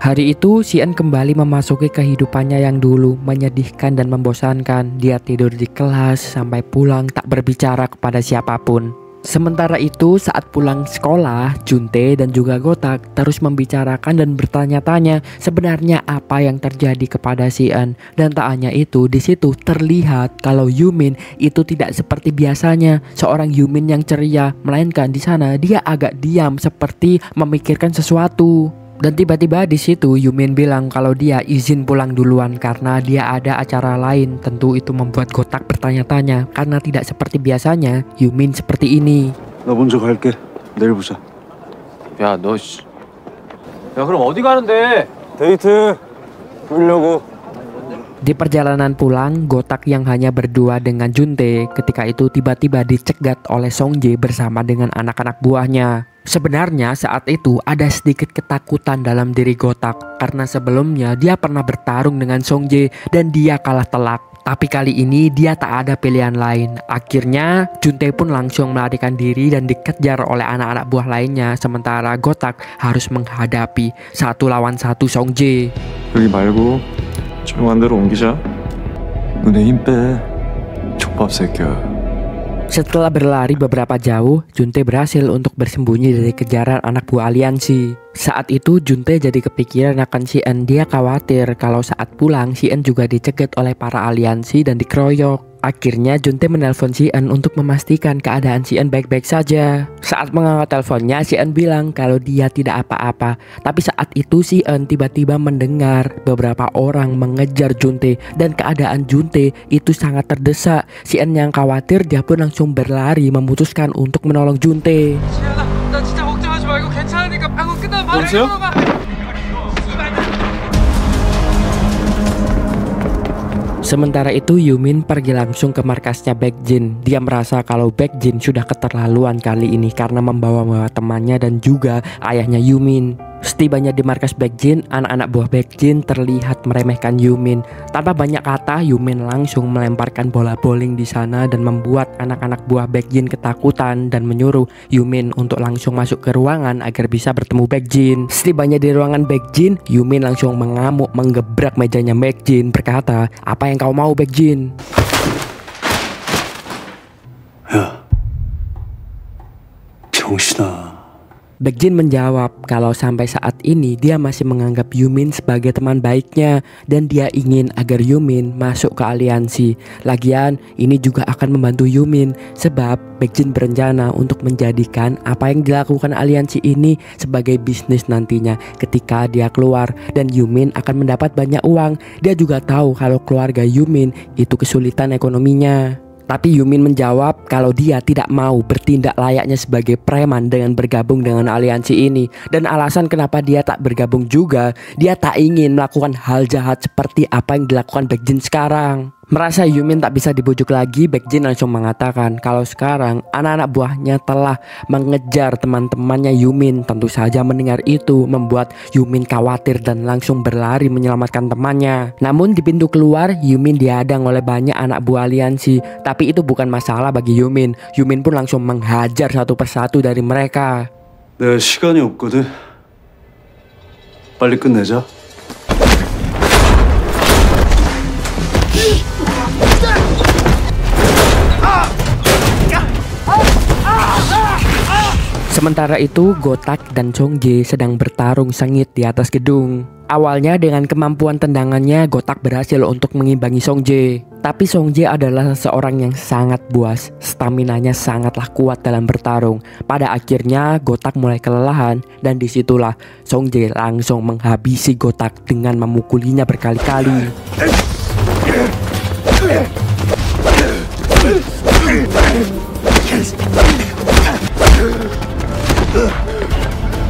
Hari itu, Sien kembali memasuki kehidupannya yang dulu menyedihkan dan membosankan. Dia tidur di kelas sampai pulang tak berbicara kepada siapapun. Sementara itu, saat pulang sekolah, Juntae dan juga Gotak terus membicarakan dan bertanya-tanya sebenarnya apa yang terjadi kepada Sien. Dan tak hanya itu, di situ terlihat kalau Yumin itu tidak seperti biasanya, seorang Yumin yang ceria, melainkan di sana dia agak diam seperti memikirkan sesuatu. Dan tiba-tiba di situ Yumin bilang kalau dia izin pulang duluan karena dia ada acara lain. Tentu itu membuat Gotak bertanya-tanya karena tidak seperti biasanya Yumin seperti ini. 나 먼저 갈게. 내일 보자. 야, 너 씨. 야, 그럼 어디 가는데? 데이트 보려고. Di perjalanan pulang, Gotak yang hanya berdua dengan Juntae ketika itu tiba-tiba dicegat oleh Songjae bersama dengan anak-anak buahnya. Sebenarnya saat itu ada sedikit ketakutan dalam diri Gotak karena sebelumnya dia pernah bertarung dengan Songjae dan dia kalah telak. Tapi kali ini dia tak ada pilihan lain. Akhirnya Juntae pun langsung melarikan diri dan dikejar oleh anak-anak buah lainnya, sementara Gotak harus menghadapi 1 lawan 1 Songjae. 여기 말고 조용한 데로 옮기자. 눈에 힘 빼. 족밥 새끼야. Setelah berlari beberapa jauh, Juntae berhasil untuk bersembunyi dari kejaran anak buah aliansi. Saat itu Juntae jadi kepikiran akan Sien. Dia khawatir kalau saat pulang Sien juga dicegat oleh para aliansi dan dikeroyok. Akhirnya Juntae menelpon Sien untuk memastikan keadaan Sien baik-baik saja. Saat mengangkat teleponnya, Sien bilang kalau dia tidak apa-apa. Tapi saat itu Sien tiba-tiba mendengar beberapa orang mengejar Juntae dan keadaan Juntae itu sangat terdesak. Sien yang khawatir dia pun langsung berlari memutuskan untuk menolong Juntae. 시연아, 나 진짜 걱정하지 말고 괜찮으니까 방금 끝나면 말해. 여보세요? Sementara itu Yumin pergi langsung ke markasnya Baekjin. Dia merasa kalau Baekjin sudah keterlaluan kali ini karena membawa temannya dan juga ayahnya Yumin. Setibanya di markas Baekjin, anak-anak buah Baekjin terlihat meremehkan Yumin. Tanpa banyak kata, Yumin langsung melemparkan bola bowling di sana dan membuat anak-anak buah Baekjin ketakutan dan menyuruh Yumin untuk langsung masuk ke ruangan agar bisa bertemu Baekjin. Setibanya di ruangan Baekjin, Yumin langsung mengamuk menggebrak mejanya Baekjin berkata, "Apa yang kau mau, Baekjin?" 야, 병신아. Baekjin menjawab kalau sampai saat ini dia masih menganggap Yumin sebagai teman baiknya dan dia ingin agar Yumin masuk ke aliansi. Lagian ini juga akan membantu Yumin sebab Baekjin berencana untuk menjadikan apa yang dilakukan aliansi ini sebagai bisnis nantinya ketika dia keluar dan Yumin akan mendapat banyak uang. Dia juga tahu kalau keluarga Yumin itu kesulitan ekonominya. Tapi Yumin menjawab kalau dia tidak mau bertindak layaknya sebagai preman dengan bergabung dengan aliansi ini. Dan alasan kenapa dia tak bergabung juga, dia tak ingin melakukan hal jahat seperti apa yang dilakukan Baekjin sekarang. Merasa Yumin tak bisa dibujuk lagi, Baekjin langsung mengatakan kalau sekarang anak-anak buahnya telah mengejar teman-temannya Yumin. Tentu saja mendengar itu membuat Yumin khawatir dan langsung berlari menyelamatkan temannya. Namun di pintu keluar, Yumin dihadang oleh banyak anak buah aliansi. Tapi itu bukan masalah bagi Yumin. Yumin pun langsung menghajar satu persatu dari mereka. 내가 시간이 없거든. 빨리 끝내자. Sementara itu, Gotak dan Songjae sedang bertarung sengit di atas gedung. Awalnya dengan kemampuan tendangannya, Gotak berhasil untuk mengimbangi Songjae. Tapi Songjae adalah seorang yang sangat buas, staminanya sangatlah kuat dalam bertarung. Pada akhirnya, Gotak mulai kelelahan dan disitulah Songjae langsung menghabisi Gotak dengan memukulinya berkali-kali.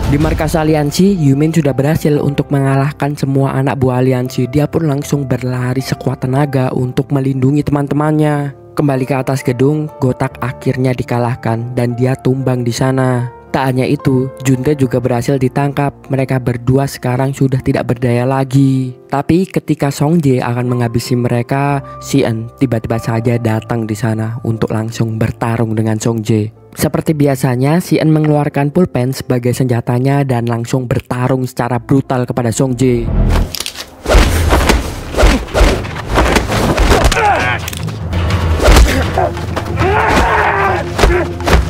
Di markas aliansi, Yumin sudah berhasil untuk mengalahkan semua anak buah aliansi. Dia pun langsung berlari sekuat tenaga untuk melindungi teman-temannya. Kembali ke atas gedung, Gotak akhirnya dikalahkan dan dia tumbang di sana. Tak hanya itu, Juntae juga berhasil ditangkap. Mereka berdua sekarang sudah tidak berdaya lagi. Tapi ketika Songjae akan menghabisi mereka, Si-eun tiba-tiba saja datang di sana untuk langsung bertarung dengan Songjae. Seperti biasanya, Si-eun mengeluarkan pulpen sebagai senjatanya dan langsung bertarung secara brutal kepada Songjae.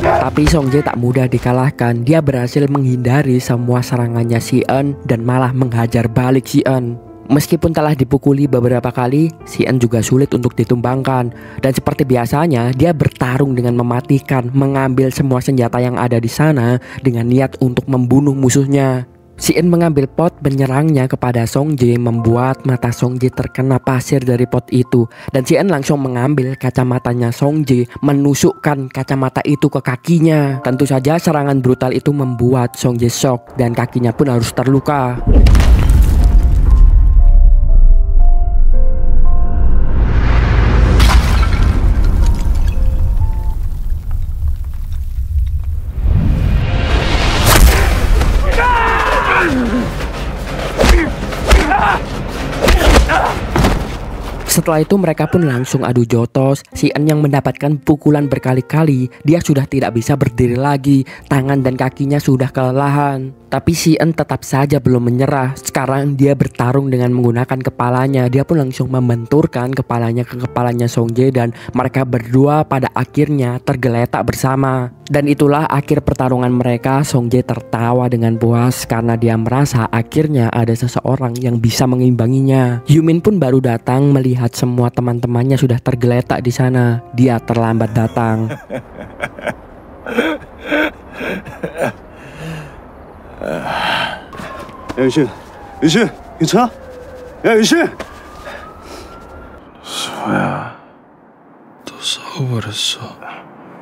Tapi Songjae tak mudah dikalahkan. Dia berhasil menghindari semua serangannya Si-eun dan malah menghajar balik Si-eun. Meskipun telah dipukuli beberapa kali, Si-eun juga sulit untuk ditumbangkan. Dan seperti biasanya, dia bertarung dengan mematikan, mengambil semua senjata yang ada di sana dengan niat untuk membunuh musuhnya. Si-eun mengambil pot menyerangnya kepada Songjae, membuat mata Songjae terkena pasir dari pot itu. Dan Si-eun langsung mengambil kacamatanya Songjae, menusukkan kacamata itu ke kakinya. Tentu saja serangan brutal itu membuat Songjae shock dan kakinya pun harus terluka. Setelah itu mereka pun langsung adu jotos. Si-eun yang mendapatkan pukulan berkali-kali, dia sudah tidak bisa berdiri lagi. Tangan dan kakinya sudah kelelahan. Tapi Si-eun tetap saja belum menyerah. Sekarang dia bertarung dengan menggunakan kepalanya. Dia pun langsung membenturkan kepalanya ke kepalanya Songjae dan mereka berdua pada akhirnya tergeletak bersama. Dan itulah akhir pertarungan mereka. Songjae tertawa dengan puas karena dia merasa akhirnya ada seseorang yang bisa mengimbanginya. Yumin pun baru datang melihat semua teman-temannya sudah tergeletak di sana. Dia terlambat datang. 야, 유신, 유신, 괜찮아? 야, 유신! 소야, 또 싸워버렸어.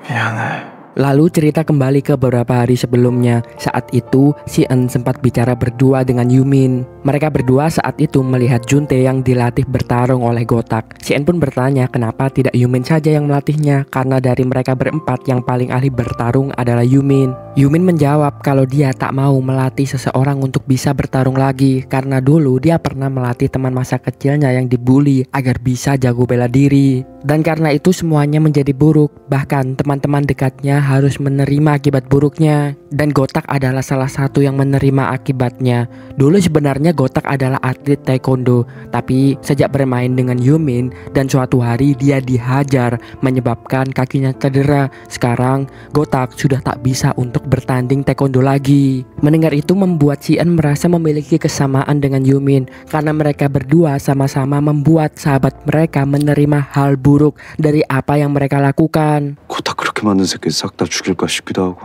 미안해. Lalu cerita kembali ke beberapa hari sebelumnya. Saat itu Si-eun sempat bicara berdua dengan Yumin. Mereka berdua saat itu melihat Juntae yang dilatih bertarung oleh Gotak. Si-eun pun bertanya kenapa tidak Yumin saja yang melatihnya, karena dari mereka berempat yang paling ahli bertarung adalah Yumin. Yumin menjawab kalau dia tak mau melatih seseorang untuk bisa bertarung lagi, karena dulu dia pernah melatih teman masa kecilnya yang dibully agar bisa jago bela diri. Dan karena itu semuanya menjadi buruk. Bahkan teman-teman dekatnya harus menerima akibat buruknya. Dan Gotak adalah salah satu yang menerima akibatnya. Dulu sebenarnya Gotak adalah atlet taekwondo, tapi sejak bermain dengan Yumin dan suatu hari dia dihajar menyebabkan kakinya cedera. Sekarang Gotak sudah tak bisa untuk bertanding taekwondo lagi. Mendengar itu membuat Si-eun merasa memiliki kesamaan dengan Yumin, karena mereka berdua sama-sama membuat sahabat mereka menerima hal buruk dari apa yang mereka lakukan. 고작 그렇게 만든 새끼 싹 다 죽일까 싶기도 하고.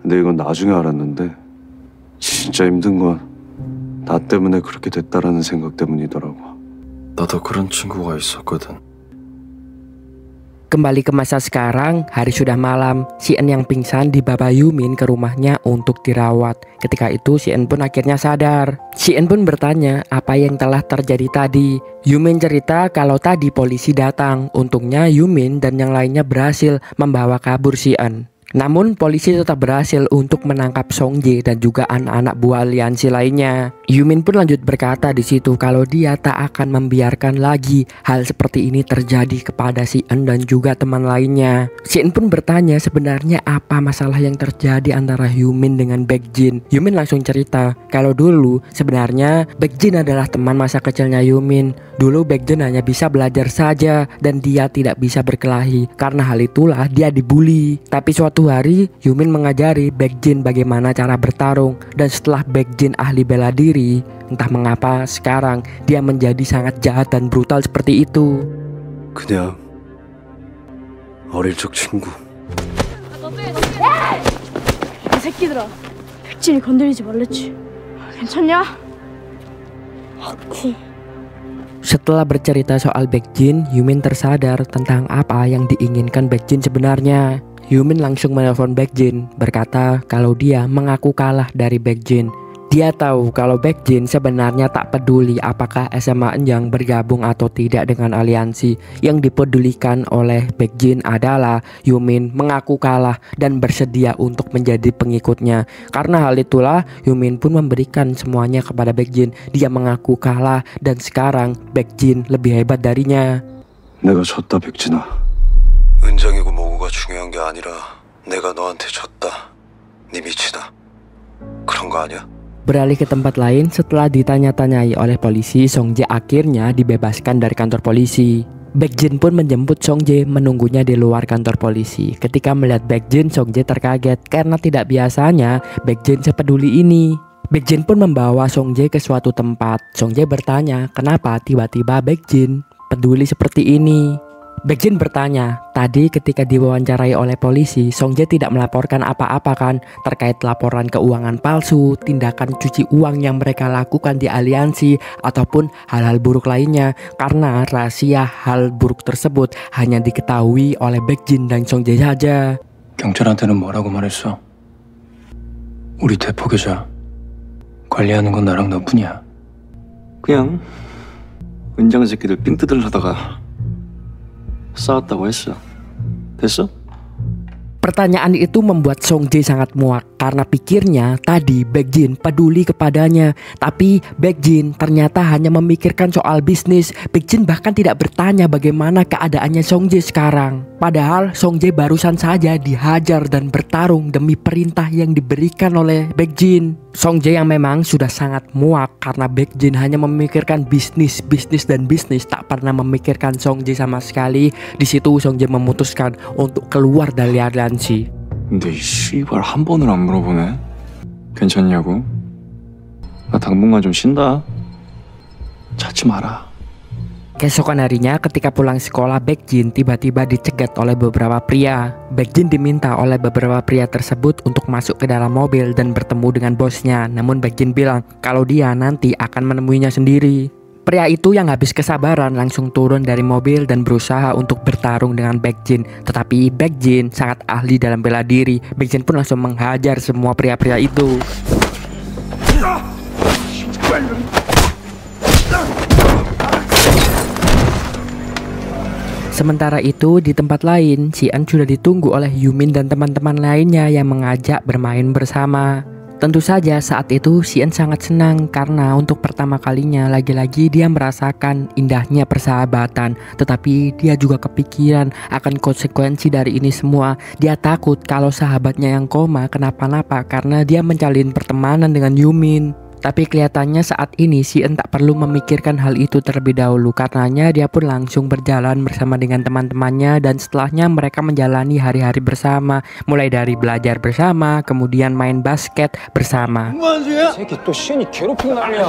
근데 이건 나중에 알았는데 진짜 힘든 건 나 때문에 그렇게 됐다라는 생각 때문이더라고. 나도 그런 친구가 있었거든. Kembali ke masa sekarang, hari sudah malam. Si-eun yang pingsan dibawa Yumin ke rumahnya untuk dirawat. Ketika itu Si-eun pun akhirnya sadar. Si-eun pun bertanya apa yang telah terjadi tadi. Yumin cerita kalau tadi polisi datang. Untungnya Yumin dan yang lainnya berhasil membawa kabur Si-eun. Namun polisi tetap berhasil untuk menangkap Songjae dan juga anak-anak buah aliansi lainnya. Yumin pun lanjut berkata di situ kalau dia tak akan membiarkan lagi hal seperti ini terjadi kepada Si-eun dan juga teman lainnya. Si-eun pun bertanya sebenarnya apa masalah yang terjadi antara Yumin dengan Baekjin. Yumin langsung cerita kalau dulu sebenarnya Baekjin adalah teman masa kecilnya Yumin. Dulu Baekjin hanya bisa belajar saja dan dia tidak bisa berkelahi. Karena hal itulah dia dibully. Tapi suatu hari Yumin mengajari Baekjin bagaimana cara bertarung. Dan setelah Baekjin ahli bela diri, entah mengapa sekarang dia menjadi sangat jahat dan brutal seperti itu. 그냥 어릴 적 친구. 이 새끼들아, 백진이 건드리지 말랬지. 괜찮냐? 그치. Setelah bercerita soal Baekjin, Yumin tersadar tentang apa yang diinginkan Baekjin sebenarnya. Yumin langsung menelpon Baekjin, berkata kalau dia mengaku kalah dari Baekjin. Dia tahu kalau Baekjin sebenarnya tak peduli apakah SMA Enjang bergabung atau tidak dengan aliansi. Yang dipedulikan oleh Baekjin adalah Yumin mengaku kalah dan bersedia untuk menjadi pengikutnya. Karena hal itulah Yumin pun memberikan semuanya kepada Baekjin. Dia mengaku kalah dan sekarang Baekjin lebih hebat darinya. 내가 졌다 백진아. 은장이고 뭐고가 중요한 게 아니라 내가 너한테 졌다. 네 미치다. 그런 거 아니야? Beralih ke tempat lain, setelah ditanya-tanyai oleh polisi, Songjae akhirnya dibebaskan dari kantor polisi. Baekjin pun menjemput Songjae menunggunya di luar kantor polisi. Ketika melihat Baekjin, Songjae terkaget karena tidak biasanya Baekjin sepeduli ini. Baekjin pun membawa Songjae ke suatu tempat. Songjae bertanya, kenapa tiba-tiba Baekjin peduli seperti ini? Baekjin bertanya, tadi ketika diwawancarai oleh polisi, Songjae tidak melaporkan apa-apa kan terkait laporan keuangan palsu, tindakan cuci uang yang mereka lakukan di aliansi, ataupun hal-hal buruk lainnya. Karena rahasia hal buruk tersebut hanya diketahui oleh Baekjin dan Songjae saja. 경찰한테는 뭐라고 말했어? 우리 대포 계좌 관리하는 건 나랑 너뿐이야. 그냥 은장 새끼들 삥 뜯으려다가 싸웠다고 했어. 됐어? Pertanyaan itu membuat Songjae sangat muak karena pikirnya tadi Baekjin peduli kepadanya, tapi Baekjin ternyata hanya memikirkan soal bisnis. Baekjin bahkan tidak bertanya bagaimana keadaannya Songjae sekarang. Padahal Songjae barusan saja dihajar dan bertarung demi perintah yang diberikan oleh Baekjin. Songjae yang memang sudah sangat muak karena Baekjin hanya memikirkan bisnis, tak pernah memikirkan Songjae sama sekali. Di situ Songjae memutuskan untuk keluar dari aliansi. 근데 이 씨발 한 번을 안 물어보네. 괜찮냐고? 나 당분간 좀 쉰다. 찾지 마라. Keesokan harinya ketika pulang sekolah, Baekjin tiba-tiba dicegat oleh beberapa pria. Baekjin diminta oleh beberapa pria tersebut untuk masuk ke dalam mobil dan bertemu dengan bosnya. Namun Baekjin bilang kalau dia nanti akan menemuinya sendiri. Pria itu yang habis kesabaran langsung turun dari mobil dan berusaha untuk bertarung dengan Baekjin. Tetapi Baekjin sangat ahli dalam bela diri. Baekjin pun langsung menghajar semua pria-pria itu. Sementara itu di tempat lain, Sian sudah ditunggu oleh Yumin dan teman-teman lainnya yang mengajak bermain bersama. Tentu saja saat itu Sian sangat senang karena untuk pertama kalinya lagi-lagi dia merasakan indahnya persahabatan. Tetapi dia juga kepikiran akan konsekuensi dari ini semua. Dia takut kalau sahabatnya yang koma kenapa-napa karena dia menjalin pertemanan dengan Yumin. Tapi kelihatannya saat ini Sian tak perlu memikirkan hal itu terlebih dahulu. Karenanya dia pun langsung berjalan bersama dengan teman-temannya. Dan setelahnya mereka menjalani hari-hari bersama. Mulai dari belajar bersama, kemudian main basket bersama. 새끼 또 시은이 괴롭히는 난리야.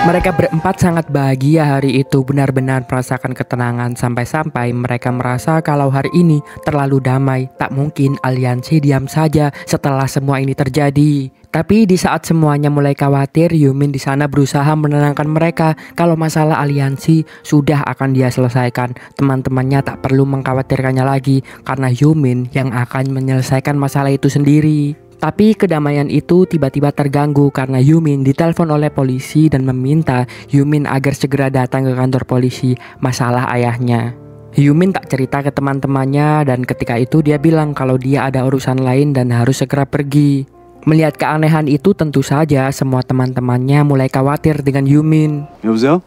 Mereka berempat sangat bahagia hari itu, benar-benar merasakan ketenangan sampai-sampai mereka merasa kalau hari ini terlalu damai. Tak mungkin aliansi diam saja setelah semua ini terjadi. Tapi di saat semuanya mulai khawatir, Yumin di sana berusaha menenangkan mereka kalau masalah aliansi sudah akan dia selesaikan. Teman-temannya tak perlu mengkhawatirkannya lagi karena Yumin yang akan menyelesaikan masalah itu sendiri. Tapi kedamaian itu tiba-tiba terganggu karena Yumin ditelepon oleh polisi dan meminta Yumin agar segera datang ke kantor polisi masalah ayahnya. Yumin tak cerita ke teman-temannya dan ketika itu dia bilang kalau dia ada urusan lain dan harus segera pergi. Melihat keanehan itu tentu saja semua teman-temannya mulai khawatir dengan Yumin. 여보세요?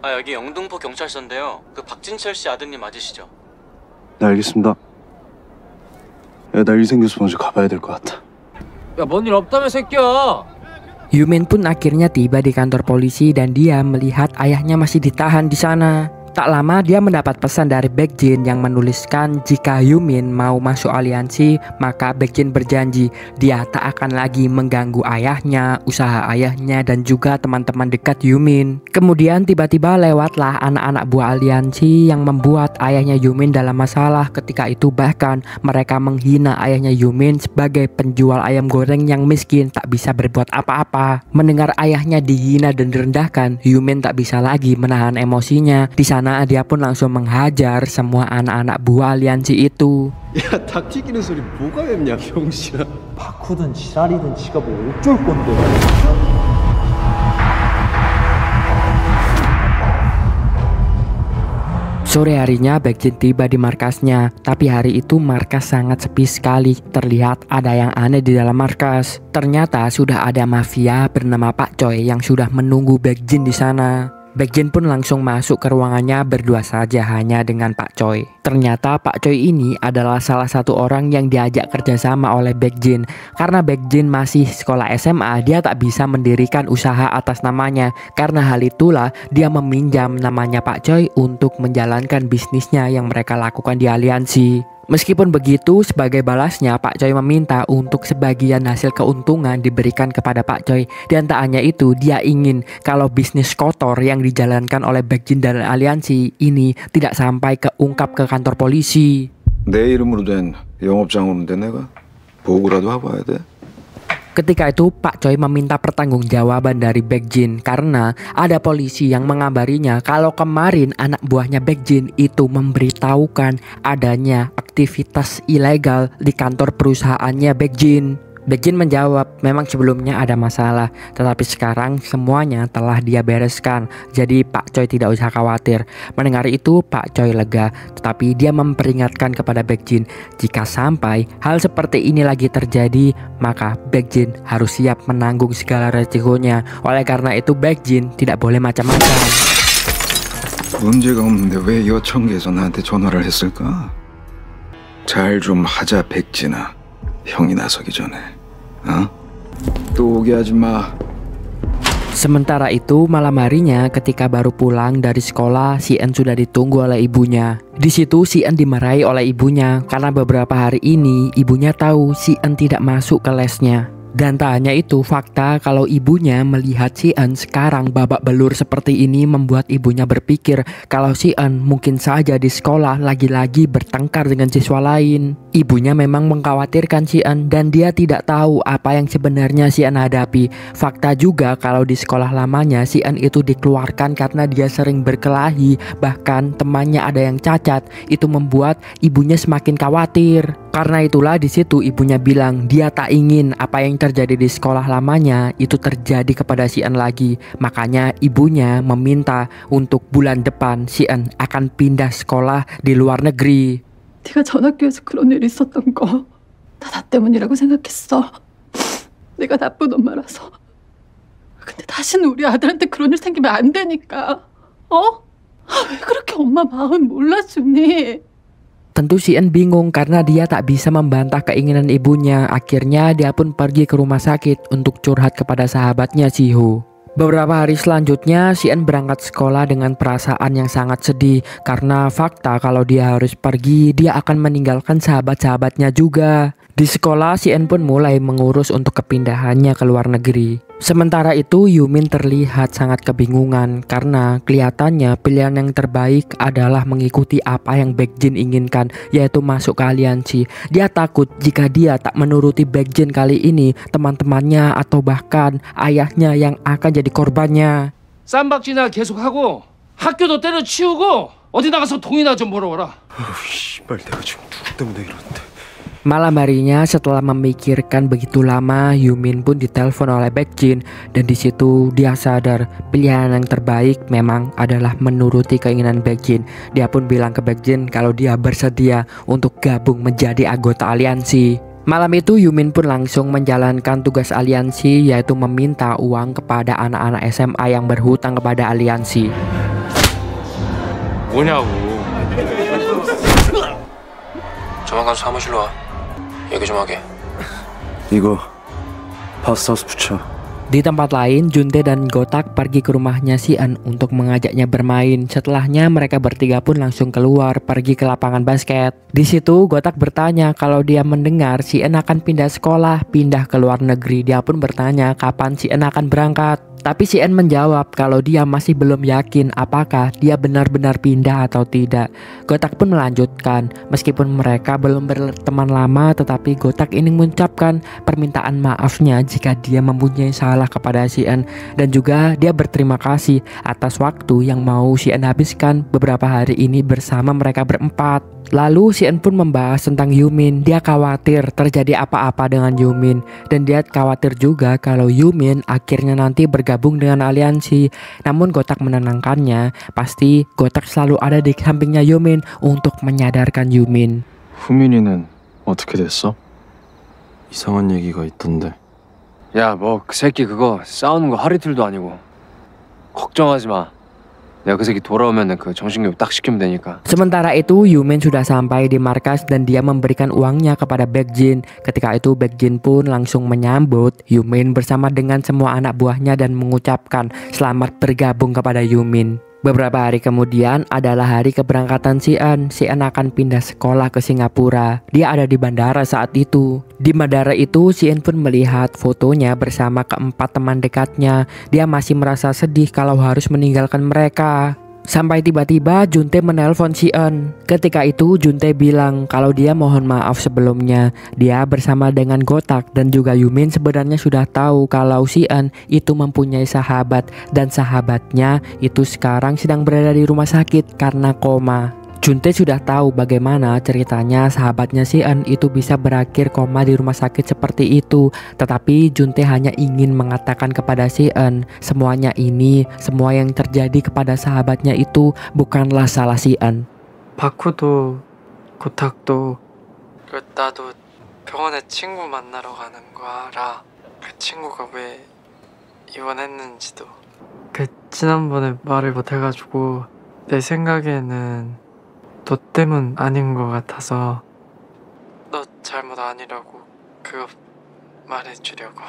아 여기 영등포 경찰서인데요. 그 박진철 씨 아드님 맞으시죠? 네 알겠습니다. 야, 나 일 생겨서 먼저 가봐야 될 것 같아. 야, 뭔 일 없다며 새끼야. Yumin pun akhirnya tiba di kantor polisi dan dia melihat ayahnya masih ditahan di sana. Tak lama dia mendapat pesan dari Baekjin yang menuliskan jika Yumin mau masuk aliansi, maka Baekjin berjanji dia tak akan lagi mengganggu ayahnya, usaha ayahnya dan juga teman-teman dekat Yumin. Kemudian tiba-tiba lewatlah anak-anak buah aliansi yang membuat ayahnya Yumin dalam masalah. Ketika itu bahkan mereka menghina ayahnya Yumin sebagai penjual ayam goreng yang miskin tak bisa berbuat apa-apa. Mendengar ayahnya dihina dan direndahkan, Yumin tak bisa lagi menahan emosinya. Di sana sana dia pun langsung menghajar semua anak-anak buah aliansi itu. 야, 닭 튀기는 소리 뭐가 맵냐, 병신아. 바쿠든 지랄이든 지가 뭐 어쩔 건데. Sore harinya Baekjin tiba di markasnya, tapi hari itu markas sangat sepi sekali. Terlihat ada yang aneh di dalam markas. Ternyata sudah ada mafia bernama Pak Choi yang sudah menunggu Baekjin di sana. Baekjin pun langsung masuk ke ruangannya berdua saja hanya dengan Pak Choi. Ternyata Pak Choi ini adalah salah satu orang yang diajak kerjasama oleh Baekjin. Karena Baekjin masih sekolah SMA, dia tak bisa mendirikan usaha atas namanya. Karena hal itulah dia meminjam namanya Pak Choi untuk menjalankan bisnisnya yang mereka lakukan di aliansi. Meskipun begitu, sebagai balasnya Pak Choi meminta untuk sebagian hasil keuntungan diberikan kepada Pak Choi. Dan tak hanya itu, dia ingin kalau bisnis kotor yang dijalankan oleh Baekjin dan aliansi ini tidak sampai keungkap ke kantor polisi. 내 이름으로 된 영업장으로인데 내가 보고라도 하고 와야 돼. Ketika itu Pak Choi meminta pertanggungjawaban dari Baekjin karena ada polisi yang mengabarinya kalau kemarin anak buahnya Baekjin itu memberitahukan adanya aktivitas ilegal di kantor perusahaannya Baekjin. Baekjin menjawab memang sebelumnya ada masalah, tetapi sekarang semuanya telah dia bereskan, jadi Pak Choi tidak usah khawatir. Mendengar itu Pak Choi lega, tetapi dia memperingatkan kepada Baekjin jika sampai hal seperti ini lagi terjadi, maka Baekjin harus siap menanggung segala resikonya. Oleh karena itu Baekjin tidak boleh macam-macam. 문제가 없는데 왜 여청계에서 나한테 전화를 했을까? 잘 좀 하자 백진아. 형이 나서기 전에. 또 오게 하지 마. Sementara itu malam harinya ketika baru pulang dari sekolah, si En sudah ditunggu oleh ibunya. Di situ si En dimarahi oleh ibunya karena beberapa hari ini ibunya tahu si En tidak masuk ke lesnya. Dan tak hanya itu, fakta kalau ibunya melihat si En sekarang babak belur seperti ini membuat ibunya berpikir kalau si En mungkin saja di sekolah lagi-lagi bertengkar dengan siswa lain. Ibunya memang mengkhawatirkan si En dan dia tidak tahu apa yang sebenarnya si En hadapi. Fakta juga kalau di sekolah lamanya si En itu dikeluarkan karena dia sering berkelahi, bahkan temannya ada yang cacat. Itu membuat ibunya semakin khawatir. Karena itulah di situ ibunya bilang dia tak ingin apa yang terjadi di sekolah lamanya itu terjadi kepada si En lagi. Makanya ibunya meminta untuk bulan depan si En akan pindah sekolah di luar negeri. 네가 전 학교에서 그런 일이 있었던 거 다 나 때문이라고 생각했어. 내가 나쁜 엄마라서. 근데 다시는 우리 아들한테 그런 일 생기면 안 되니까. 왜 그렇게 엄마 마음 몰라주니? Tentu si En bingung karena dia tak bisa membantah keinginan ibunya. Akhirnya dia pun pergi ke rumah sakit untuk curhat kepada sahabatnya Siho. Beberapa hari selanjutnya si En berangkat sekolah dengan perasaan yang sangat sedih karena fakta kalau dia harus pergi, dia akan meninggalkan sahabat-sahabatnya juga. Di sekolah si En pun mulai mengurus untuk kepindahannya ke luar negeri. Sementara itu Yumin terlihat sangat kebingungan karena kelihatannya pilihan yang terbaik adalah mengikuti apa yang Baekjin inginkan, yaitu masuk ke aliansi. Dia takut jika dia tak menuruti Baekjin kali ini, teman-temannya atau bahkan ayahnya yang akan jadi korbannya. 쌈박질이나 계속하고 학교도 때려치우고 어디 나가서 돈이나 좀 벌어와라. 씨발 내가 지금 누구 때문에 이러는데. Malam harinya setelah memikirkan begitu lama, Yumin pun ditelepon oleh Baekjin dan di situ dia sadar pilihan yang terbaik memang adalah menuruti keinginan Baekjin. Dia pun bilang ke Baekjin kalau dia bersedia untuk gabung menjadi anggota aliansi. Malam itu Yumin pun langsung menjalankan tugas aliansi, yaitu meminta uang kepada anak-anak SMA yang berhutang kepada aliansi. 뭐냐고. 조만간 사무실로 와. 얘기 좀 하게. 이거 파스타우스 붙여. Di tempat lain, Juntae dan Gotak pergi ke rumahnya si En untuk mengajaknya bermain. Setelahnya mereka bertiga pun langsung keluar pergi ke lapangan basket. Di situ Gotak bertanya kalau dia mendengar si En akan pindah sekolah, pindah ke luar negeri. Dia pun bertanya kapan si En akan berangkat. Tapi Si En menjawab kalau dia masih belum yakin apakah dia benar-benar pindah atau tidak. Gotak pun melanjutkan, meskipun mereka belum berteman lama, tetapi Gotak ingin mengucapkan permintaan maafnya jika dia mempunyai salah kepada Si En, dan juga dia berterima kasih atas waktu yang mau Si En habiskan beberapa hari ini bersama mereka berempat. Lalu Si En pun membahas tentang Yumin. Dia khawatir terjadi apa-apa dengan Yumin, dan dia khawatir juga kalau Yumin akhirnya nanti bergabung dengan aliansi. Namun Gotak menenangkannya, pasti Gotak selalu ada di sampingnya Yumin untuk menyadarkan Yumin. 후민이는 어떻게 됐어? 이상한 얘기가 있던데. 야, 뭐 그 새끼 그거 싸우는 거 하루 이틀도 아니고. 걱정하지 마. 내가 그 새끼 돌아오면은 그 정신교육 딱 시키면 되니까. Sementara itu Yumin sudah sampai di markas dan dia memberikan uangnya kepada Baekjin. Ketika itu Baekjin pun langsung menyambut Yumin bersama dengan semua anak buahnya dan mengucapkan selamat bergabung kepada Yumin. Beberapa hari kemudian adalah hari keberangkatan Si En. Si En akan pindah sekolah ke Singapura. Dia ada di bandara saat itu. Di bandara itu Si En pun melihat fotonya bersama keempat teman dekatnya. Dia masih merasa sedih kalau harus meninggalkan mereka. Sampai tiba-tiba Juntae menelpon Si En. Ketika itu Juntae bilang kalau dia mohon maaf sebelumnya. Dia bersama dengan Gotak dan juga Yumin sebenarnya sudah tahu kalau Si En itu mempunyai sahabat, dan sahabatnya itu sekarang sedang berada di rumah sakit karena koma. Juntae sudah tahu bagaimana ceritanya sahabatnya Si En itu bisa berakhir koma di rumah sakit seperti itu. Tetapi Juntae hanya ingin mengatakan kepada Si En, semuanya ini, semua yang terjadi kepada sahabatnya itu bukanlah salah Si En. 바쿠도 고탁도 나도 병원에 친구 만나러 가는 거 알아. 그 친구가 왜 입원했는지도. 그 지난번에 말을 못해가지고 내 생각에는 너 때문 아닌 것 같아서 너 잘못 아니라고 그거 말해주려고.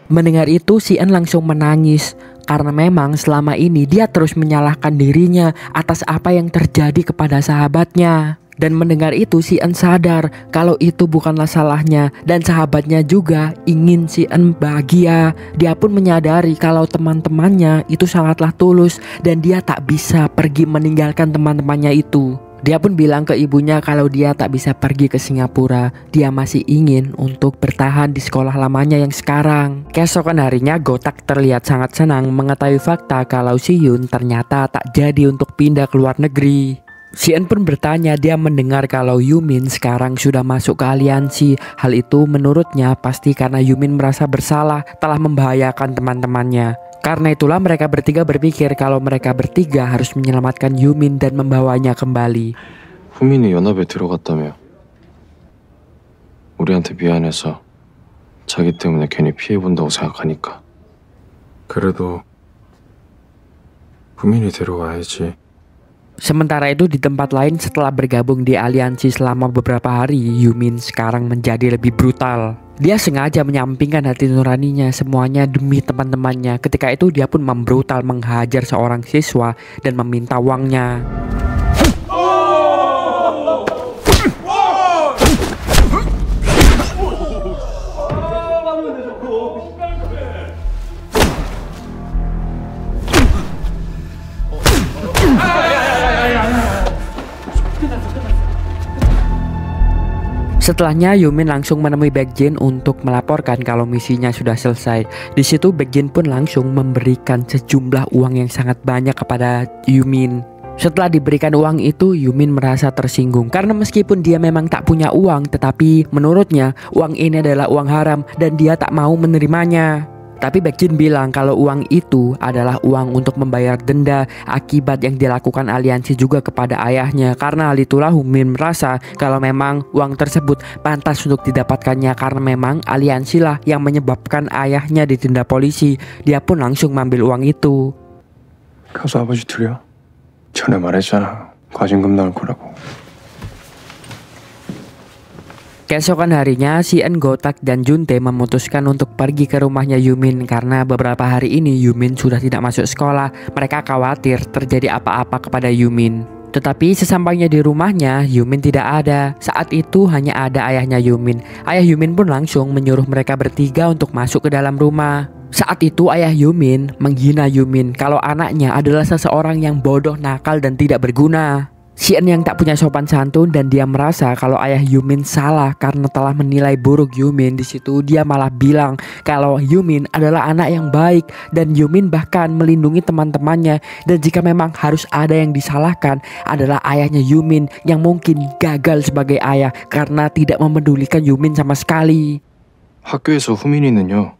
Mendengar itu Si En langsung menangis karena memang selama ini dia terus menyalahkan dirinya atas apa yang terjadi kepada sahabatnya. Dan mendengar itu Si En sadar kalau itu bukanlah salahnya, dan sahabatnya juga ingin Si En bahagia. Dia pun menyadari kalau teman-temannya itu sangatlah tulus dan dia tak bisa pergi meninggalkan teman-temannya itu. Dia pun bilang ke ibunya kalau dia tak bisa pergi ke Singapura. Dia masih ingin untuk bertahan di sekolah lamanya yang sekarang. Keesokan harinya Gotak terlihat sangat senang mengetahui fakta kalau Si Yun ternyata tak jadi untuk pindah ke luar negeri. Si En pun bertanya, dia mendengar kalau Yumin sekarang sudah masuk ke aliansi. Hal itu menurutnya pasti karena Yumin merasa bersalah telah membahayakan teman-temannya. Karena itulah mereka bertiga berpikir kalau mereka bertiga harus menyelamatkan Yumin dan membawanya kembali. 후민이 연합에 들어갔다며. 우리한테 미안해서 자기 때문에 괜히 피해본다고 생각하니까. 그래도 후민이 데려와야지. Sementara itu di tempat lain, setelah bergabung di aliansi selama beberapa hari, Yumin sekarang menjadi lebih brutal. Dia sengaja menyampingkan hati nuraninya semuanya demi teman-temannya. Ketika itu dia pun membrutal menghajar seorang siswa dan meminta uangnya. Setelahnya Yumin langsung menemui Baekjin untuk melaporkan kalau misinya sudah selesai. Di situ Baekjin pun langsung memberikan sejumlah uang yang sangat banyak kepada Yumin. Setelah diberikan uang itu, Yumin merasa tersinggung karena meskipun dia memang tak punya uang, tetapi menurutnya uang ini adalah uang haram dan dia tak mau menerimanya. Tapi Baekjin bilang kalau uang itu adalah uang untuk membayar denda akibat yang dilakukan aliansi juga kepada ayahnya. Karena hal itulah Yumin merasa kalau memang uang tersebut pantas untuk didapatkannya karena memang aliansi lah yang menyebabkan ayahnya didenda polisi. Dia pun langsung mengambil uang itu. 가서 아버지 둘이야. 전에 말했잖아. 과징금 나올 거라고. Keesokan harinya, Si En, Gotak, dan Juntae memutuskan untuk pergi ke rumahnya Yumin karena beberapa hari ini Yumin sudah tidak masuk sekolah. Mereka khawatir terjadi apa-apa kepada Yumin. Tetapi sesampainya di rumahnya, Yumin tidak ada. Saat itu hanya ada ayahnya Yumin. Ayah Yumin pun langsung menyuruh mereka bertiga untuk masuk ke dalam rumah. Saat itu ayah Yumin menghina Yumin kalau anaknya adalah seseorang yang bodoh, nakal, dan tidak berguna. Sien yang tak punya sopan santun dan dia merasa kalau ayah Yumin salah karena telah menilai buruk Yumin. Di situ dia malah bilang kalau Yumin adalah anak yang baik dan Yumin bahkan melindungi teman-temannya, dan jika memang harus ada yang disalahkan adalah ayahnya Yumin yang mungkin gagal sebagai ayah karena tidak memedulikan Yumin sama sekali. 학교에서 후민이는요,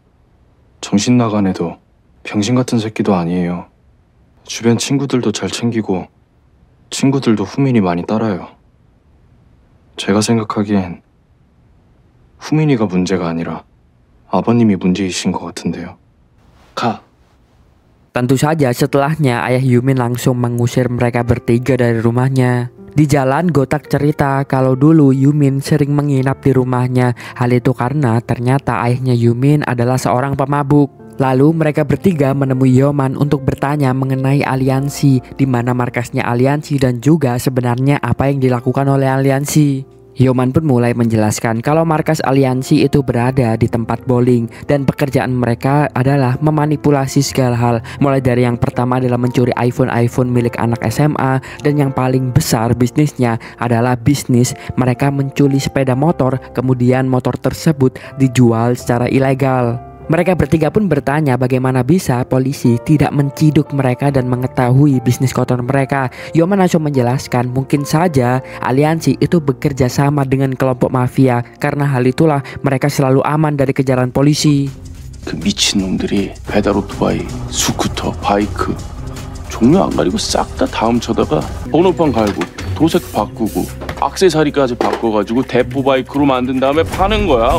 정신 나간 애도 병신 같은 새끼도 아니에요. 주변 친구들도 잘 챙기고 친구들도 후민이 많이 따라요. 제가 생각하기엔 후민이가 문제가 아니라 아버님이 문제이신 것 같은데요. 가. Tentu saja setelahnya ayah Yumin langsung mengusir mereka bertiga dari rumahnya. Di jalan Gotak cerita kalau dulu Yumin sering menginap di rumahnya. Hal itu karena ternyata ayahnya Yumin adalah seorang pemabuk. Lalu mereka bertiga menemui Yeoman untuk bertanya mengenai aliansi, di mana markasnya aliansi dan juga sebenarnya apa yang dilakukan oleh aliansi. Yeoman pun mulai menjelaskan kalau markas aliansi itu berada di tempat bowling dan pekerjaan mereka adalah memanipulasi segala hal. Mulai dari yang pertama adalah mencuri iPhone milik anak SMA, dan yang paling besar bisnisnya adalah bisnis mereka mencuri sepeda motor, kemudian motor tersebut dijual secara ilegal. Mereka bertiga pun bertanya bagaimana bisa polisi tidak menciduk mereka dan mengetahui bisnis kotor mereka. Yeoman langsung menjelaskan mungkin saja aliansi itu bekerja sama dengan kelompok mafia. Karena hal itulah mereka selalu aman dari kejaran polisi. 그 미친놈들이 배달 오토바이, 스쿠터, 바이크 종류 안 가리고 싹 다 다음 쳐다가 번호판 갈고 도색 바꾸고 액세서리까지 바꿔가지고 대포 바이크로 만든 다음에 파는 거야.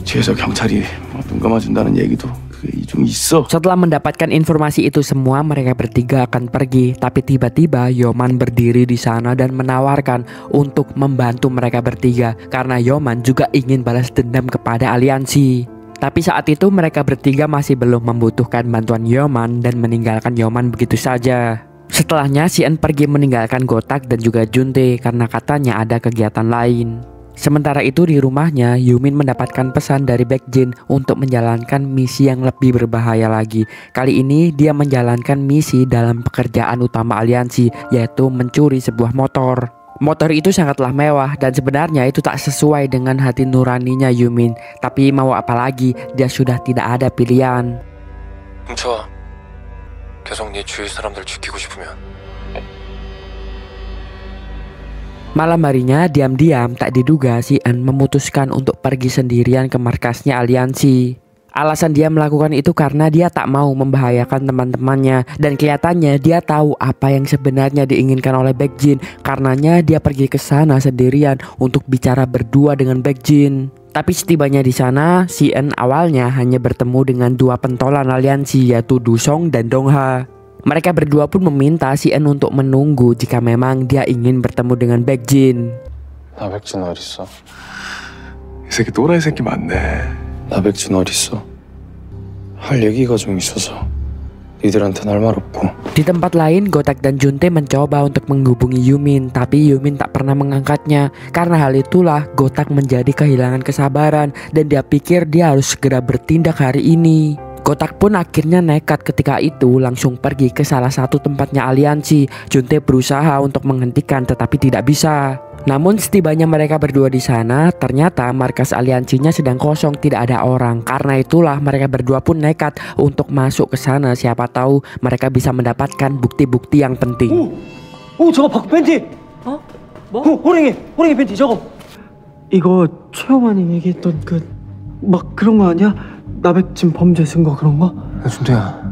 뒤에서 경찰이 눈 감아준다는 얘기도 그게 좀 있어. Setelah mendapatkan informasi itu semua, mereka bertiga akan pergi. Tapi tiba-tiba Yeoman berdiri di sana dan menawarkan untuk membantu mereka bertiga karena Yeoman juga ingin balas dendam kepada aliansi. Tapi saat itu mereka bertiga masih belum membutuhkan bantuan Yeoman dan meninggalkan Yeoman begitu saja. Setelahnya Sien pergi meninggalkan Gotak dan juga Juntae karena katanya ada kegiatan lain. Sementara itu di rumahnya, Yumin mendapatkan pesan dari Baekjin untuk menjalankan misi yang lebih berbahaya lagi. Kali ini dia menjalankan misi dalam pekerjaan utama aliansi, yaitu mencuri sebuah motor. Motor itu sangatlah mewah dan sebenarnya itu tak sesuai dengan hati nuraninya Yumin. Tapi mau apa lagi, dia sudah tidak ada pilihan. 훔쳐와. 계속 네 주위 사람들 지키고 싶으면. Malam harinya diam-diam tak diduga Sien memutuskan untuk pergi sendirian ke markasnya aliansi. Alasan dia melakukan itu karena dia tak mau membahayakan teman-temannya, dan kelihatannya dia tahu apa yang sebenarnya diinginkan oleh Baekjin. Karenanya dia pergi ke sana sendirian untuk bicara berdua dengan Baekjin. Tapi setibanya di sana, Sien awalnya hanya bertemu dengan dua pentolan aliansi, yaitu Dusong dan Dongha. Mereka berdua pun meminta Sien untuk menunggu jika memang dia ingin bertemu dengan Baekjin. 나 백진 어딨어? 이 새끼 또라이 새끼 맞네. 나 백진 어딨어? 할 얘기가 좀 있어서 니들한텐 할 말 없고. Di tempat lain, Gotak dan Juntae mencoba untuk menghubungi Yumin, tapi Yumin tak pernah mengangkatnya. Karena hal itulah Gotak menjadi kehilangan kesabaran dan dia pikir dia harus segera bertindak hari ini. Gotak pun akhirnya nekat ketika itu langsung pergi ke salah satu tempatnya aliansi. Juntae berusaha untuk menghentikan tetapi tidak bisa. Namun setibanya mereka berdua di sana, ternyata markas aliansinya sedang kosong, tidak ada orang. Karena itulah mereka berdua pun nekat untuk masuk ke sana. Siapa tahu mereka bisa mendapatkan bukti-bukti yang penting. 저거 바꾸 팬티. 뭐? 호랭이 팬티 저거. 이거 최영환이 얘기했던 막 그런 거 아니야? 나백진 범죄 증거 그런 거? 준태야.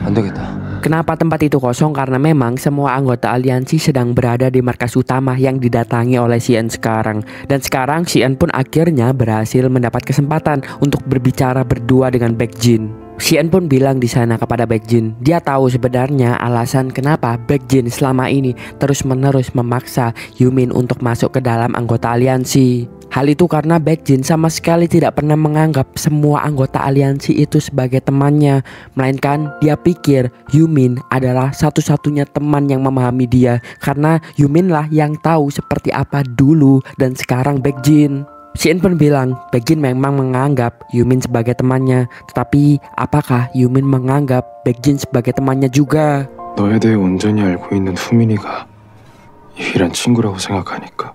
안 되겠다. Kenapa tempat itu kosong? Karena memang semua anggota aliansi sedang berada di markas utama yang didatangi oleh Sien sekarang. Dan sekarang Sien pun akhirnya berhasil mendapat kesempatan untuk berbicara berdua dengan Baekjin. Sien pun bilang di sana kepada Baekjin, dia tahu sebenarnya alasan kenapa Baekjin selama ini terus-menerus memaksa Yumin untuk masuk ke dalam anggota aliansi. Hal itu karena Baekjin sama sekali tidak pernah menganggap semua anggota aliansi itu sebagai temannya, melainkan dia pikir Yumin adalah satu-satunya teman yang memahami dia, karena Yumin lah yang tahu seperti apa dulu dan sekarang Baekjin. Sien pun bilang Baekjin memang menganggap Yumin sebagai temannya, tetapi apakah Yumin menganggap Baekjin sebagai temannya juga? 너에 대해 온전히 알고 있는 후민이가 유일한 친구라고 생각하니까.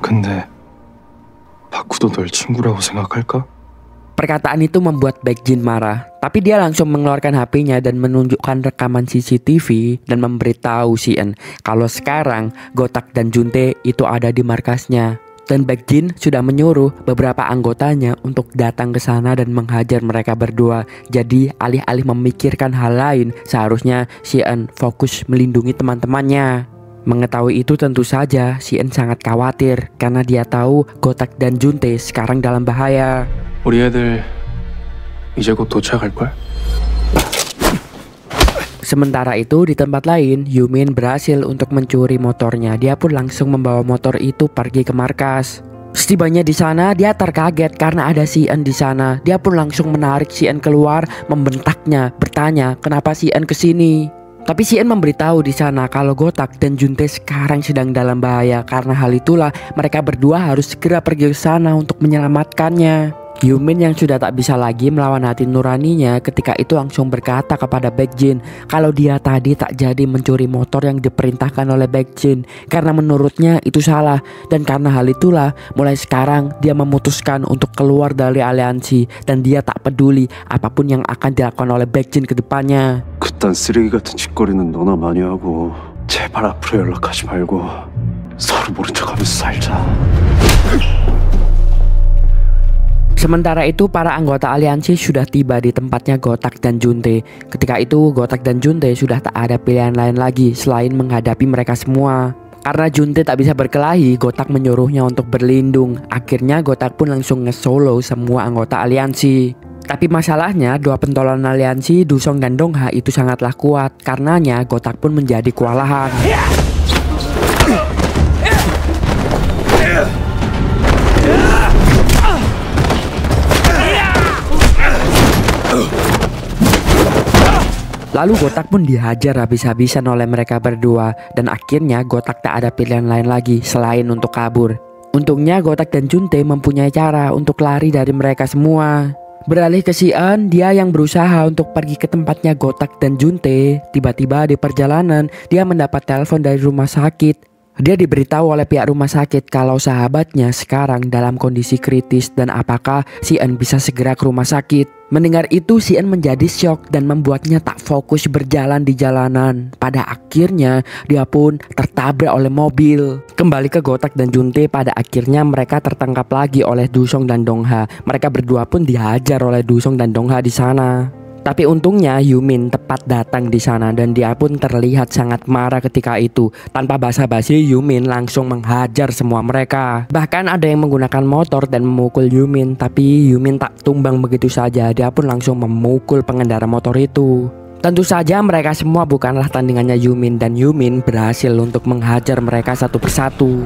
근데 바쿠도 널 친구라고 생각할까? Perkataan itu membuat Baekjin marah, tapi dia langsung mengeluarkan HP-nya dan menunjukkan rekaman CCTV dan memberitahu Sien kalau sekarang Gotak dan Juntae itu ada di markasnya. Dan Baekjin sudah menyuruh beberapa anggotanya untuk datang ke sana dan menghajar mereka berdua. Jadi alih-alih memikirkan hal lain, seharusnya Sien fokus melindungi teman-temannya. Mengetahui itu tentu saja Sien sangat khawatir karena dia tahu Gotak dan Juntae sekarang dalam bahaya. 우리 애들 이제 곧 도착할걸? Sementara itu di tempat lain, Yumin berhasil untuk mencuri motornya. Dia pun langsung membawa motor itu pergi ke markas. Setibanya di sana, dia terkaget karena ada Sien di sana. Dia pun langsung menarik Sien keluar, membentaknya, bertanya kenapa Sien kesini. Tapi Sien memberitahu di sana kalau Gotak dan Juntae sekarang sedang dalam bahaya. Karena hal itulah mereka berdua harus segera pergi ke sana untuk menyelamatkannya. Yumin yang sudah tak bisa lagi melawan hati nuraninya ketika itu langsung berkata kepada Baekjin kalau dia tadi tak jadi mencuri motor yang diperintahkan oleh Baekjin karena menurutnya itu salah, dan karena hal itulah mulai sekarang dia memutuskan untuk keluar dari aliansi dan dia tak peduli apapun yang akan dilakukan oleh Baekjin ke depannya. 그딴 쓰레기 같은 짓거리는 너나 많이 하고 제발 앞으로 연락하지 말고 서로 모른 척하면서 살자. Sementara itu para anggota aliansi sudah tiba di tempatnya Gotak dan Juntae. Ketika itu Gotak dan Juntae sudah tak ada pilihan lain lagi selain menghadapi mereka semua. Karena Juntae tak bisa berkelahi, Gotak menyuruhnya untuk berlindung. Akhirnya Gotak pun langsung nge-solo semua anggota aliansi. Tapi masalahnya dua pentolan aliansi Dusong dan Dongha itu sangatlah kuat. Karenanya Gotak pun menjadi kewalahan. Lalu Gotak pun dihajar habis-habisan oleh mereka berdua. Dan akhirnya Gotak tak ada pilihan lain lagi selain untuk kabur. Untungnya Gotak dan Juntae mempunyai cara untuk lari dari mereka semua. Beralih ke Sien, dia yang berusaha untuk pergi ke tempatnya Gotak dan Juntae. Tiba-tiba di perjalanan dia mendapat telepon dari rumah sakit. Dia diberitahu oleh pihak rumah sakit kalau sahabatnya sekarang dalam kondisi kritis dan apakah Sien bisa segera ke rumah sakit. Mendengar itu Sien menjadi syok dan membuatnya tak fokus berjalan di jalanan. Pada akhirnya dia pun tertabrak oleh mobil. Kembali ke Gotak dan Juntae, pada akhirnya mereka tertangkap lagi oleh Dusong dan Dongha. Mereka berdua pun dihajar oleh Dusong dan Dongha di sana. Tapi untungnya Yumin tepat datang di sana dan dia pun terlihat sangat marah ketika itu. Tanpa basa-basi Yumin langsung menghajar semua mereka. Bahkan ada yang menggunakan motor dan memukul Yumin, tapi Yumin tak tumbang begitu saja. Dia pun langsung memukul pengendara motor itu. Tentu saja mereka semua bukanlah tandingannya Yumin dan Yumin berhasil untuk menghajar mereka satu persatu.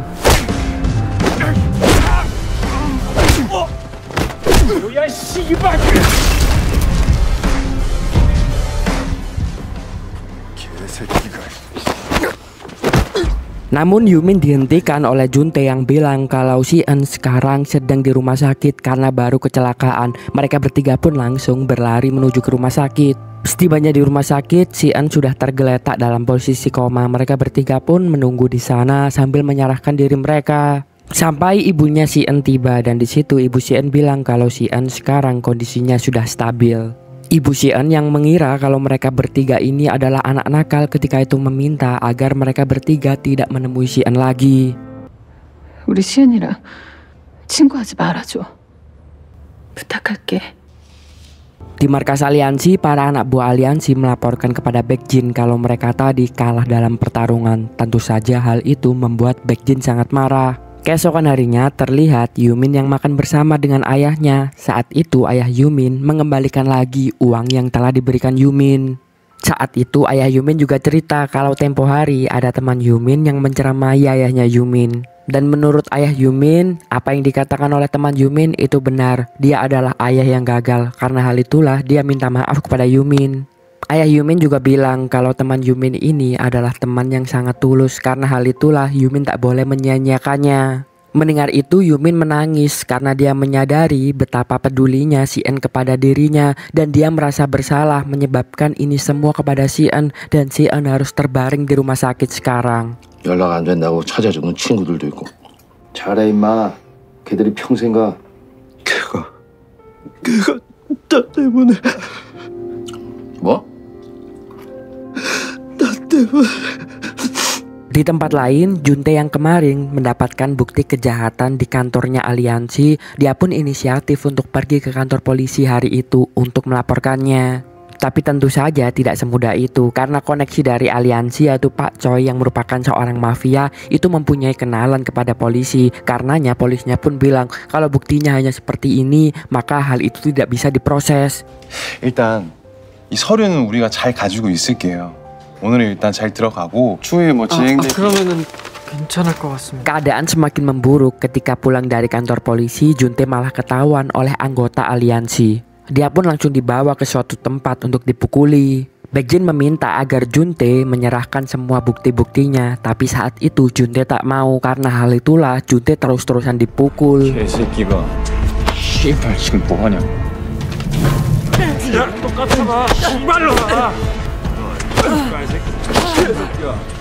Namun Yumin dihentikan oleh Juntae yang bilang kalau Sien sekarang sedang di rumah sakit karena baru kecelakaan. Mereka bertiga pun langsung berlari menuju ke rumah sakit. Setibanya di rumah sakit, Sien sudah tergeletak dalam posisi koma. Mereka bertiga pun menunggu di sana sambil menyerahkan diri mereka. Sampai ibunya Sien tiba dan di situ ibu Sien bilang kalau Sien sekarang kondisinya sudah stabil. Ibu Sien yang mengira kalau mereka bertiga ini adalah anak nakal ketika itu meminta agar mereka bertiga tidak menemui Sien lagi. 우리 시은이랑 친구하지 말아줘. 부탁할게. Di markas aliansi, para anak buah aliansi melaporkan kepada Baekjin kalau mereka tadi kalah dalam pertarungan. Tentu saja hal itu membuat Baekjin sangat marah. Keesokan harinya terlihat Yumin yang makan bersama dengan ayahnya. Saat itu ayah Yumin mengembalikan lagi uang yang telah diberikan Yumin. Saat itu ayah Yumin juga cerita kalau tempo hari ada teman Yumin yang menceramai ayahnya Yumin. Dan menurut ayah Yumin, apa yang dikatakan oleh teman Yumin itu benar. Dia adalah ayah yang gagal. Karena hal itulah dia minta maaf kepada Yumin. Ayah Yumin juga bilang kalau teman Yumin ini adalah teman yang sangat tulus. Karena hal itulah Yumin tak boleh menyia-nyiakannya. Mendengar itu Yumin menangis karena dia menyadari betapa pedulinya Si-eun kepada dirinya dan dia merasa bersalah menyebabkan ini semua kepada Si-eun dan Si-eun harus terbaring di rumah sakit sekarang. 연락 안 된다고 찾아주는 친구들도 있고. 잘해 임마. 걔들이 평생 가. 걔가 나 때문에. 뭐? 나 때문에. Di tempat lain, Juntae yang kemarin mendapatkan bukti kejahatan di kantornya aliansi, dia pun inisiatif untuk pergi ke kantor polisi hari itu untuk melaporkannya. Tapi tentu saja tidak semudah itu karena koneksi dari aliansi yaitu Pak Choi yang merupakan seorang mafia itu mempunyai kenalan kepada polisi. Karenanya polisinya pun bilang kalau buktinya hanya seperti ini maka hal itu tidak bisa diproses. 일단 이 서류는 우리가 잘 가지고 있을게요. 오늘은 일단 잘 들어가고 추후에 뭐 진행될 그러면은 괜찮을 것 같습니다. Keadaan semakin memburuk ketika pulang dari kantor polisi. Juntae malah ketahuan oleh anggota aliansi. Dia pun langsung dibawa ke suatu tempat untuk dipukuli. Baekjin meminta agar Juntae menyerahkan semua bukti-buktinya, tapi saat itu Juntae tak mau. Karena hal itulah Juntae terus-terusan dipukul. 개새끼가 씨발 지금 뭐하냐? 야, 똑같아봐. 씨발로.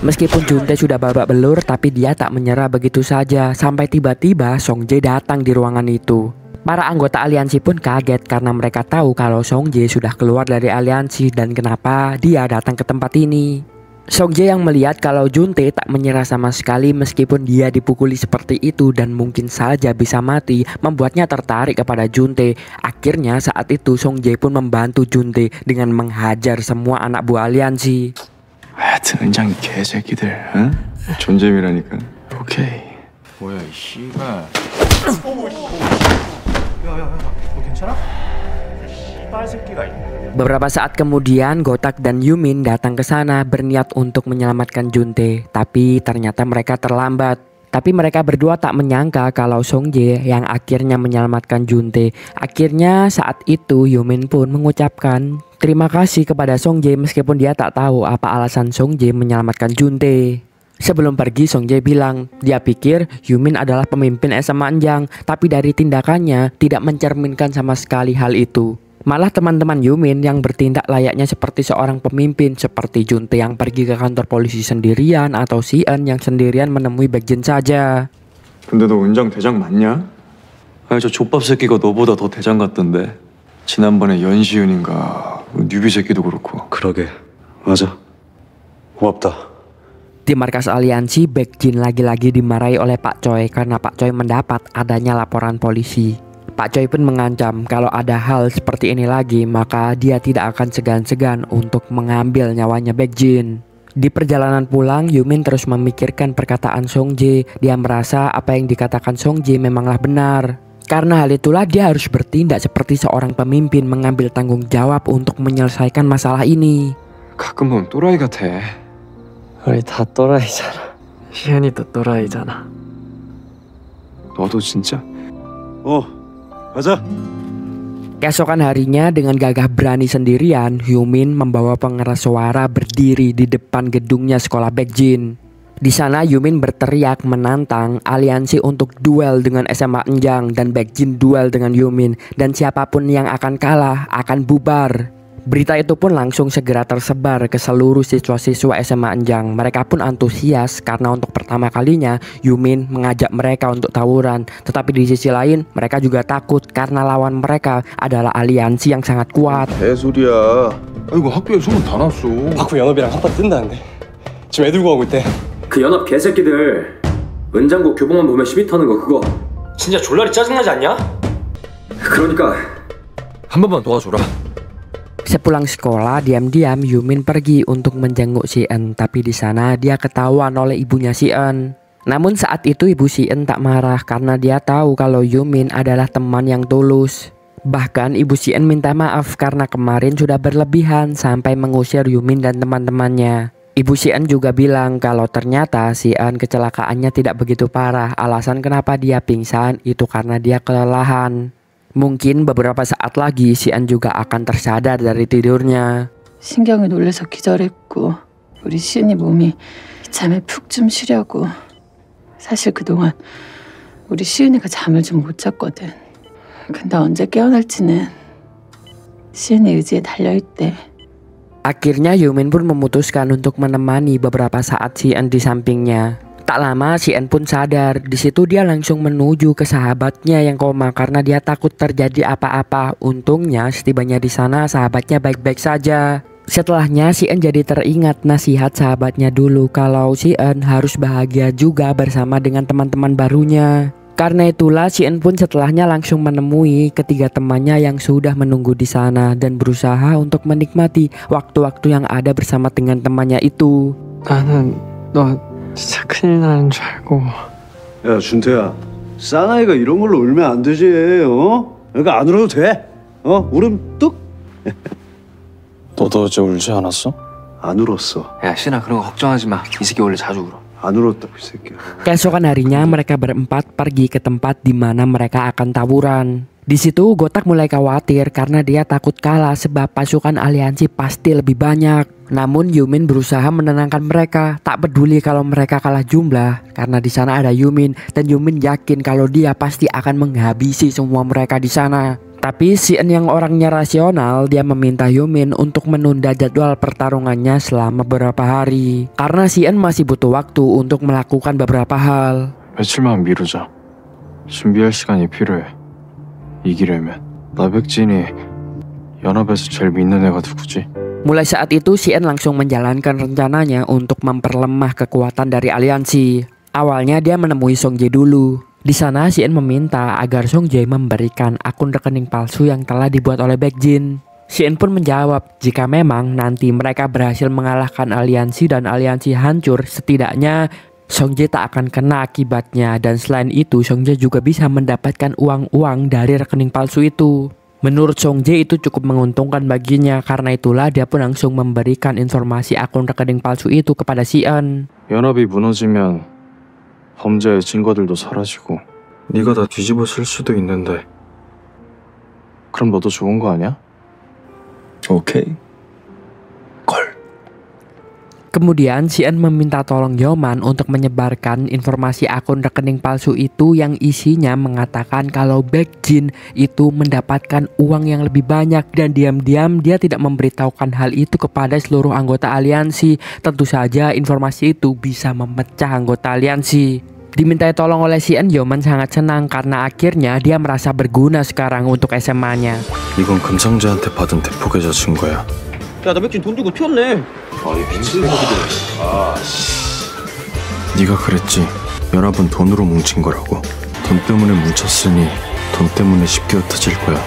Meskipun Juntae sudah babak belur, tapi dia tak menyerah begitu saja. Sampai tiba-tiba Song-jae datang di ruangan itu. Para anggota aliansi pun kaget karena mereka tahu kalau Song-jae sudah keluar dari aliansi dan kenapa dia datang ke tempat ini. Song-jae yang melihat kalau Juntae tak menyerah sama sekali meskipun dia dipukuli seperti itu dan mungkin saja bisa mati, membuatnya tertarik kepada Juntae. Akhirnya saat itu Song-jae pun membantu Juntae dengan menghajar semua anak buah aliansi. 하여튼 은장이 개새끼들, 응? 존재미라니까. 오케이. 뭐야 이 씨발. 야야야, 너 괜찮아? 씨발 새끼가 있네. Beberapa saat kemudian Gotak dan Yumin datang ke sana berniat untuk menyelamatkan Juntae, tapi ternyata mereka terlambat. Tapi mereka berdua tak menyangka kalau Song-jae yang akhirnya menyelamatkan Juntae. Akhirnya saat itu Yumin pun mengucapkan terima kasih kepada Song-jae meskipun dia tak tahu apa alasan Song-jae menyelamatkan Juntae. Sebelum pergi Song-jae bilang dia pikir Yumin adalah pemimpin SMA Enjang, tapi dari tindakannya tidak mencerminkan sama sekali hal itu. Malah teman-teman Yumin yang bertindak layaknya seperti seorang pemimpin, seperti Juntae yang pergi ke kantor polisi sendirian atau Si-eun yang sendirian menemui Baekjin saja. 근데 너 은장 대장 맞냐? 아니 저 족밥 새끼가 너보다 더 대장 같던데. 지난번에 연시윤인가 뉴비 새끼도 그렇고. 그러게 맞아. 고맙다. Di markas aliansi, Baekjin lagi-lagi dimarahi oleh Pak Choi karena Pak Choi mendapat adanya laporan polisi. Pak Choi pun mengancam kalau ada hal seperti ini lagi maka dia tidak akan segan-segan untuk mengambil nyawanya Baekjin. Di perjalanan pulang, Yumin terus memikirkan perkataan Song-jae. Dia merasa apa yang dikatakan Song-jae memanglah benar. Karena hal itulah dia harus bertindak seperti seorang pemimpin mengambil tanggung jawab untuk menyelesaikan masalah ini. 가끔 보면 또라이 같아. 우리 다 또라이잖아. 시현이도 또라이잖아. 너도 진짜? 가자. Keesokan harinya dengan gagah berani sendirian, Yumin membawa pengeras suara berdiri di depan gedungnya sekolah Baekjin. Di sana Yumin berteriak menantang aliansi untuk duel dengan SMA Enjang dan Baekjin duel dengan Yumin dan siapapun yang akan kalah akan bubar. Berita itu pun langsung segera tersebar ke seluruh siswa-siswa SMA Enjang. Mereka pun antusias karena untuk pertama kalinya Yumin mengajak mereka untuk tawuran. Tetapi di sisi lain mereka juga takut karena lawan mereka adalah aliansi yang sangat kuat. 개소리야. 아이고 학교에 소문 다 났어. 박구 연합이랑 한판 뜬다는데 지금 애들 구하고 있대. 그 연합 개새끼들 은장고 교복만 보면 시비 터는 거 그거 진짜 졸라리 짜증나지 않냐? 그러니까 한 번만 도와줘라. Sepulang sekolah, diam-diam Yumin pergi untuk menjenguk Si-eun, tapi di sana dia ketahuan oleh ibunya Si-eun. Namun saat itu ibu Si-eun tak marah karena dia tahu kalau Yumin adalah teman yang tulus. Bahkan ibu Si-eun minta maaf karena kemarin sudah berlebihan sampai mengusir Yumin dan teman-temannya. Ibu Si-eun juga bilang kalau ternyata Si-eun kecelakaannya tidak begitu parah. Alasan kenapa dia pingsan itu karena dia kelelahan. Mungkin beberapa saat lagi Si-eun juga akan tersadar dari tidurnya. 신경이 놀라서 기절했고 우리 시은이 몸이 잠에 푹 좀 쉬려고. 사실 그동안 우리 시은이가 잠을 좀 못 잤거든. 근데 언제 깨어날지는 시은이 의지에 달려있대. Akhirnya Yumin pun memutuskan untuk menemani beberapa saat Si-eun di sampingnya. Tak lama Si-eun pun sadar. Di situ dia langsung menuju ke sahabatnya yang koma karena dia takut terjadi apa-apa. Untungnya setibanya di sana sahabatnya baik-baik saja. Setelahnya Si-eun jadi teringat nasihat sahabatnya dulu kalau Si-eun harus bahagia juga bersama dengan teman-teman barunya. Karena itulah Si-eun pun setelahnya langsung menemui ketiga temannya yang sudah menunggu di sana dan berusaha untuk menikmati waktu-waktu yang ada bersama dengan temannya itu. 나는 너 진짜 큰일 나는 줄 알고. 야 준태야, 쌍아이가 이런 걸로 울면 안 되지. 그러니까 안 울어도 돼. 울음 뚝. 너도 어제 울지 않았어? 안 울었어. 야 신아 그런 거 걱정하지 마. 이 새끼 원래 자주 울어. 안 울었다고 이 새끼야. Keesokan harinya mereka berempat pergi ke tempat di mana mereka akan tawuran. Di situ Gotak mulai khawatir karena dia takut kalah sebab pasukan aliansi pasti lebih banyak. Namun Yumin berusaha menenangkan mereka, tak peduli kalau mereka kalah jumlah karena di sana ada Yumin dan Yumin yakin kalau dia pasti akan menghabisi semua mereka di sana. Tapi Si-eun yang orangnya rasional, dia meminta Yumin untuk menunda jadwal pertarungannya selama beberapa hari karena Si-eun masih butuh waktu untuk melakukan beberapa hal. 며칠만 미루자. 준비할 시간이 필요해. 이기려면. 나 백진이 연합에서 제일 믿는 애가 누구지? Mulai saat itu Si-eun langsung menjalankan rencananya untuk memperlemah kekuatan dari aliansi. Awalnya dia menemui Song-jae dulu. Di sana Si-eun meminta agar Song-jae memberikan akun rekening palsu yang telah dibuat oleh Baekjin. Si-eun pun menjawab jika memang nanti mereka berhasil mengalahkan aliansi dan aliansi hancur, setidaknya Song-jae tak akan kena akibatnya. Dan selain itu Song-jae juga bisa mendapatkan uang-uang dari rekening palsu itu. Menurut Song-jae itu cukup menguntungkan baginya. Karena itulah dia pun langsung memberikan informasi akun rekening palsu itu kepada Si-eun. 연합이 무너지면 범죄의 증거들도 사라지고 네가 다 뒤집어 쓸 수도 있는데 그럼 너도 좋은 거 아니야? 오케이. Kemudian Si-eun meminta tolong Yeoman untuk menyebarkan informasi akun rekening palsu itu yang isinya mengatakan kalau Baekjin itu mendapatkan uang yang lebih banyak dan diam-diam dia tidak memberitahukan hal itu kepada seluruh anggota aliansi. Tentu saja informasi itu bisa memecah anggota aliansi. Dimintai tolong oleh Si-eun, Yeoman sangat senang karena akhirnya dia merasa berguna sekarang untuk SMA-nya. 이건 금상재한테 받은 대포계좌 증거야. 야, 나 백진 돈 주고 튀었네. 아이 미친 새끼들. 네가 그랬지. 연합은 돈으로 뭉친 거라고. 돈 때문에 뭉쳤으니 돈 때문에 쉽게 흩어질 거야.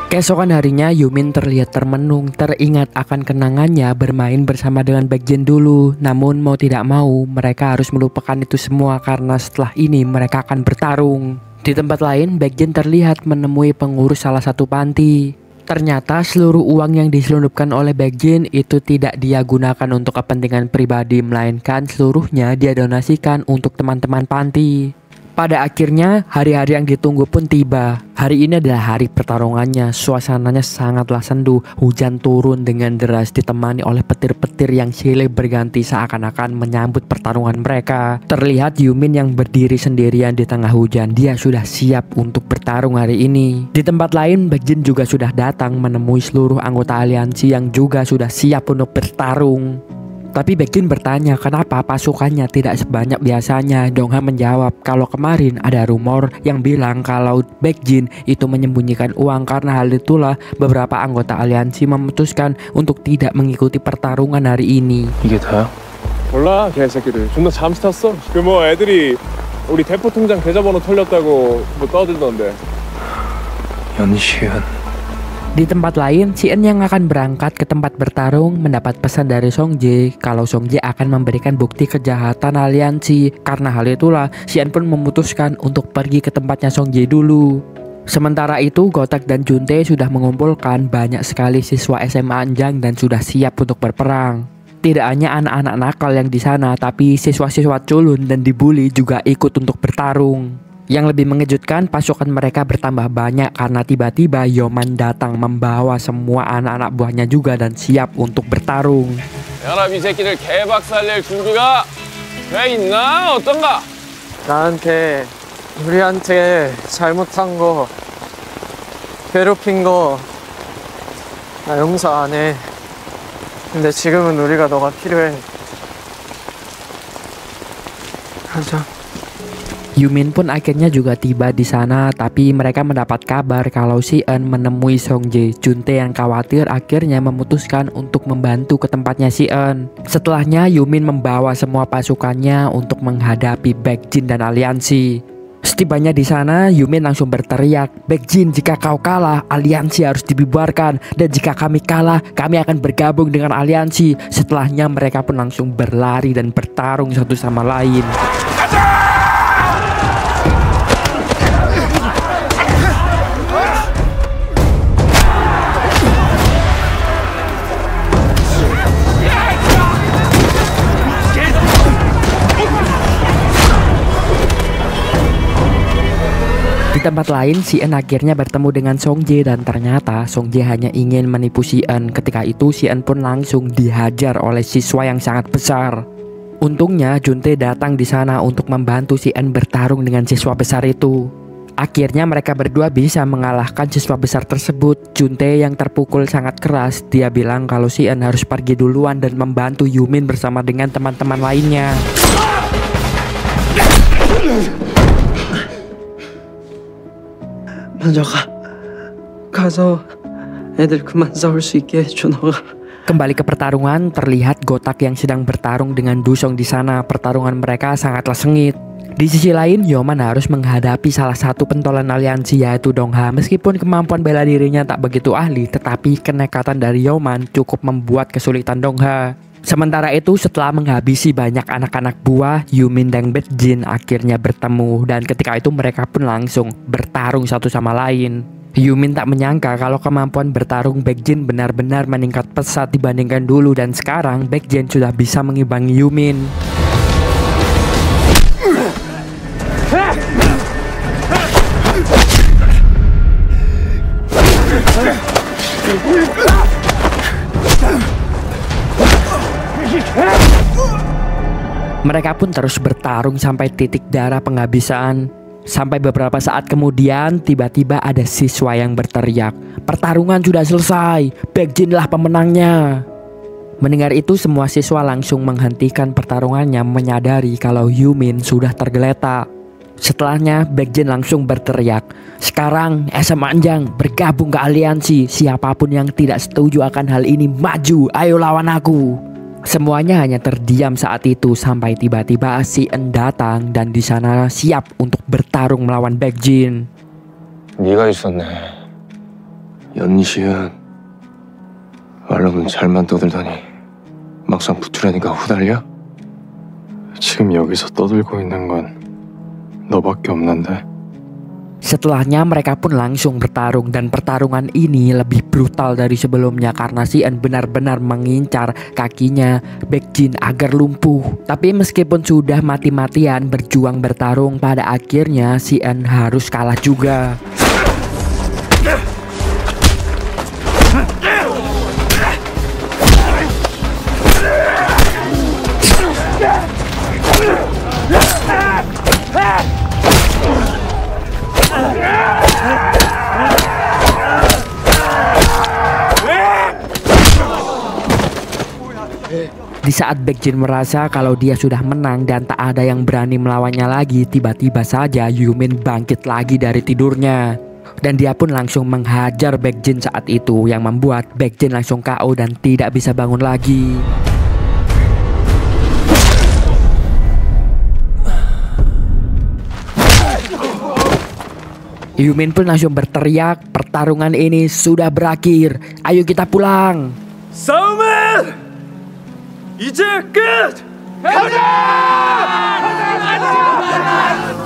Keesokan harinya Yumin terlihat termenung, teringat akan kenangannya bermain bersama dengan Baekjin dulu. Namun mau tidak mau mereka harus melupakan itu semua karena setelah ini mereka akan bertarung. Di tempat lain Baekjin terlihat menemui pengurus salah satu panti. Ternyata seluruh uang yang diselundupkan oleh Baekjin itu tidak dia gunakan untuk kepentingan pribadi, melainkan seluruhnya dia donasikan untuk teman-teman panti. Pada akhirnya hari-hari yang ditunggu pun tiba. Hari ini adalah hari pertarungannya. Suasananya sangatlah sendu. Hujan turun dengan deras ditemani oleh petir-petir yang silih berganti seakan-akan menyambut pertarungan mereka. Terlihat Yumin yang berdiri sendirian di tengah hujan. Dia sudah siap untuk bertarung hari ini. Di tempat lain Baekjin juga sudah datang menemui seluruh anggota aliansi yang juga sudah siap untuk bertarung. Tapi Baekjin bertanya kenapa pasukannya tidak sebanyak biasanya. Dongha menjawab kalau kemarin ada rumor yang bilang kalau Baekjin itu menyembunyikan uang. Karena hal itulah beberapa anggota aliansi memutuskan untuk tidak mengikuti pertarungan hari ini. 이게 다야? 몰라 개새끼들 존나 잠수 탔어. 그 뭐 애들이 우리 대포 통장 계좌번호 털렸다고 뭐 떠들던데. 연시은. Di tempat lain, Si-eun yang akan berangkat ke tempat bertarung mendapat pesan dari Song-jae kalau Song-jae akan memberikan bukti kejahatan aliansi. Karena hal itulah, Si-eun pun memutuskan untuk pergi ke tempatnya Song-jae dulu. Sementara itu, Gotak dan Juntae sudah mengumpulkan banyak sekali siswa SMA Anjang dan sudah siap untuk berperang. Tidak hanya anak-anak nakal yang di sana, tapi siswa-siswa culun dan dibully juga ikut untuk bertarung. Yang lebih mengejutkan, pasukan mereka bertambah banyak karena tiba-tiba Yeoman datang membawa semua anak-anak buahnya juga dan siap untuk bertarung. 연합 이 새끼들 개박살낼 준비가 돼 있나? 어떤가? 우리한테 잘못한 거, 괴롭힌 거 나 용서 안 해. 근데 지금은 우리가 너가 필요해. 가자. Yumin pun akhirnya juga tiba di sana, tapi mereka mendapat kabar kalau si Eun menemui Songjae. Juntae yang khawatir akhirnya memutuskan untuk membantu ke tempatnya si Eun. Setelahnya Yumin membawa semua pasukannya untuk menghadapi Baekjin dan aliansi. Setibanya di sana, Yumin langsung berteriak, "Baekjin, jika kau kalah, aliansi harus dibubarkan. Dan jika kami kalah, kami akan bergabung dengan aliansi." Setelahnya mereka pun langsung berlari dan bertarung satu sama lain. Di tempat lain, si Eun akhirnya bertemu dengan Songjae dan ternyata Songjae hanya ingin menipu si Eun. Ketika itu si Eun pun langsung dihajar oleh siswa yang sangat besar. Untungnya Juntae datang di sana untuk membantu si Eun bertarung dengan siswa besar itu. Akhirnya mereka berdua bisa mengalahkan siswa besar tersebut. Juntae yang terpukul sangat keras, dia bilang kalau si Eun harus pergi duluan dan membantu Yumin bersama dengan teman-teman lainnya. 먼저 가서 애들 그만 싸울 수 있게 해줘 너가. Kembali ke pertarungan, terlihat Gotak yang sedang bertarung dengan Dusong di sana. Pertarungan mereka sangatlah sengit. Di sisi lain, Yeoman harus menghadapi salah satu pentolan aliansi yaitu Dongha. Meskipun kemampuan bela dirinya tak begitu ahli, tetapi kenekatan dari Yeoman cukup membuat kesulitan Dongha. Sementara itu, setelah menghabisi banyak anak-anak buah, Yumin dan Baekjin akhirnya bertemu. Dan ketika itu mereka pun langsung bertarung satu sama lain. Yumin tak menyangka kalau kemampuan bertarung Baekjin benar-benar meningkat pesat dibandingkan dulu. Dan sekarang Baekjin sudah bisa mengimbangi Yumin. Mereka pun terus bertarung sampai titik darah penghabisan. Sampai beberapa saat kemudian tiba-tiba ada siswa yang berteriak, "Pertarungan sudah selesai, Baekjinlah pemenangnya." Mendengar itu semua siswa langsung menghentikan pertarungannya, menyadari kalau Yumin sudah tergeletak. Setelahnya Baekjin langsung berteriak, "Sekarang SMA Anjang bergabung ke aliansi. Siapapun yang tidak setuju akan hal ini maju, ayo lawan aku." Semuanya hanya terdiam saat itu sampai tiba-tiba si Eun datang dan di sana siap untuk bertarung melawan Baekjin. 네가 있었네. 연시은 말로는 잘만 떠들더니 막상 붙으려니까 후달려? 지금 여기서 떠들고 있는 건 너밖에 없는데. Setelahnya mereka pun langsung bertarung dan pertarungan ini lebih brutal dari sebelumnya karena si Eun benar-benar mengincar kakinya Baekjin agar lumpuh. Tapi meskipun sudah mati-matian berjuang bertarung, pada akhirnya si Eun harus kalah juga. Di saat Baekjin merasa kalau dia sudah menang dan tak ada yang berani melawannya lagi, tiba-tiba saja Yumin bangkit lagi dari tidurnya. Dan dia pun langsung menghajar Baekjin saat itu yang membuat Baekjin langsung KO dan tidak bisa bangun lagi. Yumin pun langsung berteriak, "Pertarungan ini sudah berakhir, ayo kita pulang." 싸움은 이제 끝!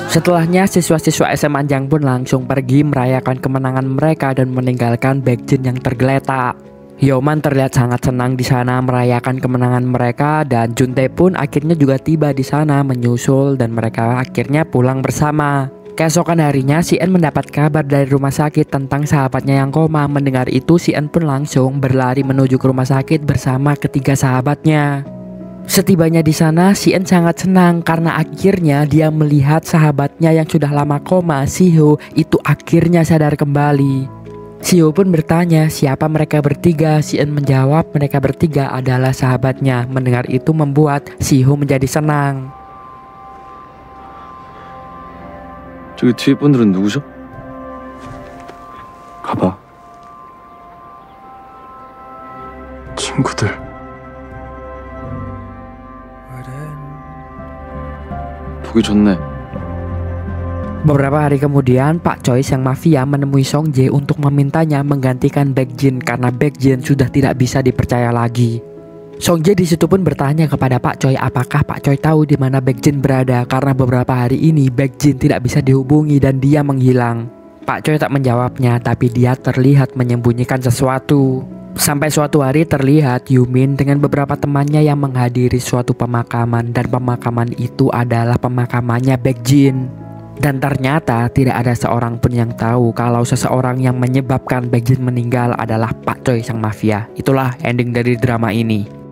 Setelahnya siswa-siswa SMA Anjang pun langsung pergi merayakan kemenangan mereka dan meninggalkan Baekjin yang tergeletak. Yeoman terlihat sangat senang di sana merayakan kemenangan mereka dan Juntae pun akhirnya juga tiba di sana menyusul dan mereka akhirnya pulang bersama. Keesokan harinya si Eun mendapat kabar dari rumah sakit tentang sahabatnya yang koma. Mendengar itu si Eun pun langsung berlari menuju ke rumah sakit bersama ketiga sahabatnya. Setibanya di sana, Si En sangat senang karena akhirnya dia melihat sahabatnya yang sudah lama koma, Si-ho, itu akhirnya sadar kembali. Si-ho pun bertanya siapa mereka bertiga. Si En menjawab mereka bertiga adalah sahabatnya. Mendengar itu membuat Si-ho menjadi senang. 저기 뒤에 분들은 누구죠? 가봐. 친구들. 보기 좋네. Beberapa hari kemudian, Pak Choi sang mafia menemui Song Jae untuk memintanya menggantikan Baekjin karena Baekjin sudah tidak bisa dipercaya lagi. Song Jae di situ pun bertanya kepada Pak Choi apakah Pak Choi tahu di mana Baekjin berada karena beberapa hari ini Baekjin tidak bisa dihubungi dan dia menghilang. Pak Choi tak menjawabnya, tapi dia terlihat menyembunyikan sesuatu. Sampai suatu hari terlihat Yumin dengan beberapa temannya yang menghadiri suatu pemakaman, dan pemakaman itu adalah pemakamannya Baekjin. Dan ternyata tidak ada seorang pun yang tahu kalau seseorang yang menyebabkan Baekjin meninggal adalah Pak Choi sang mafia. Itulah ending dari drama ini.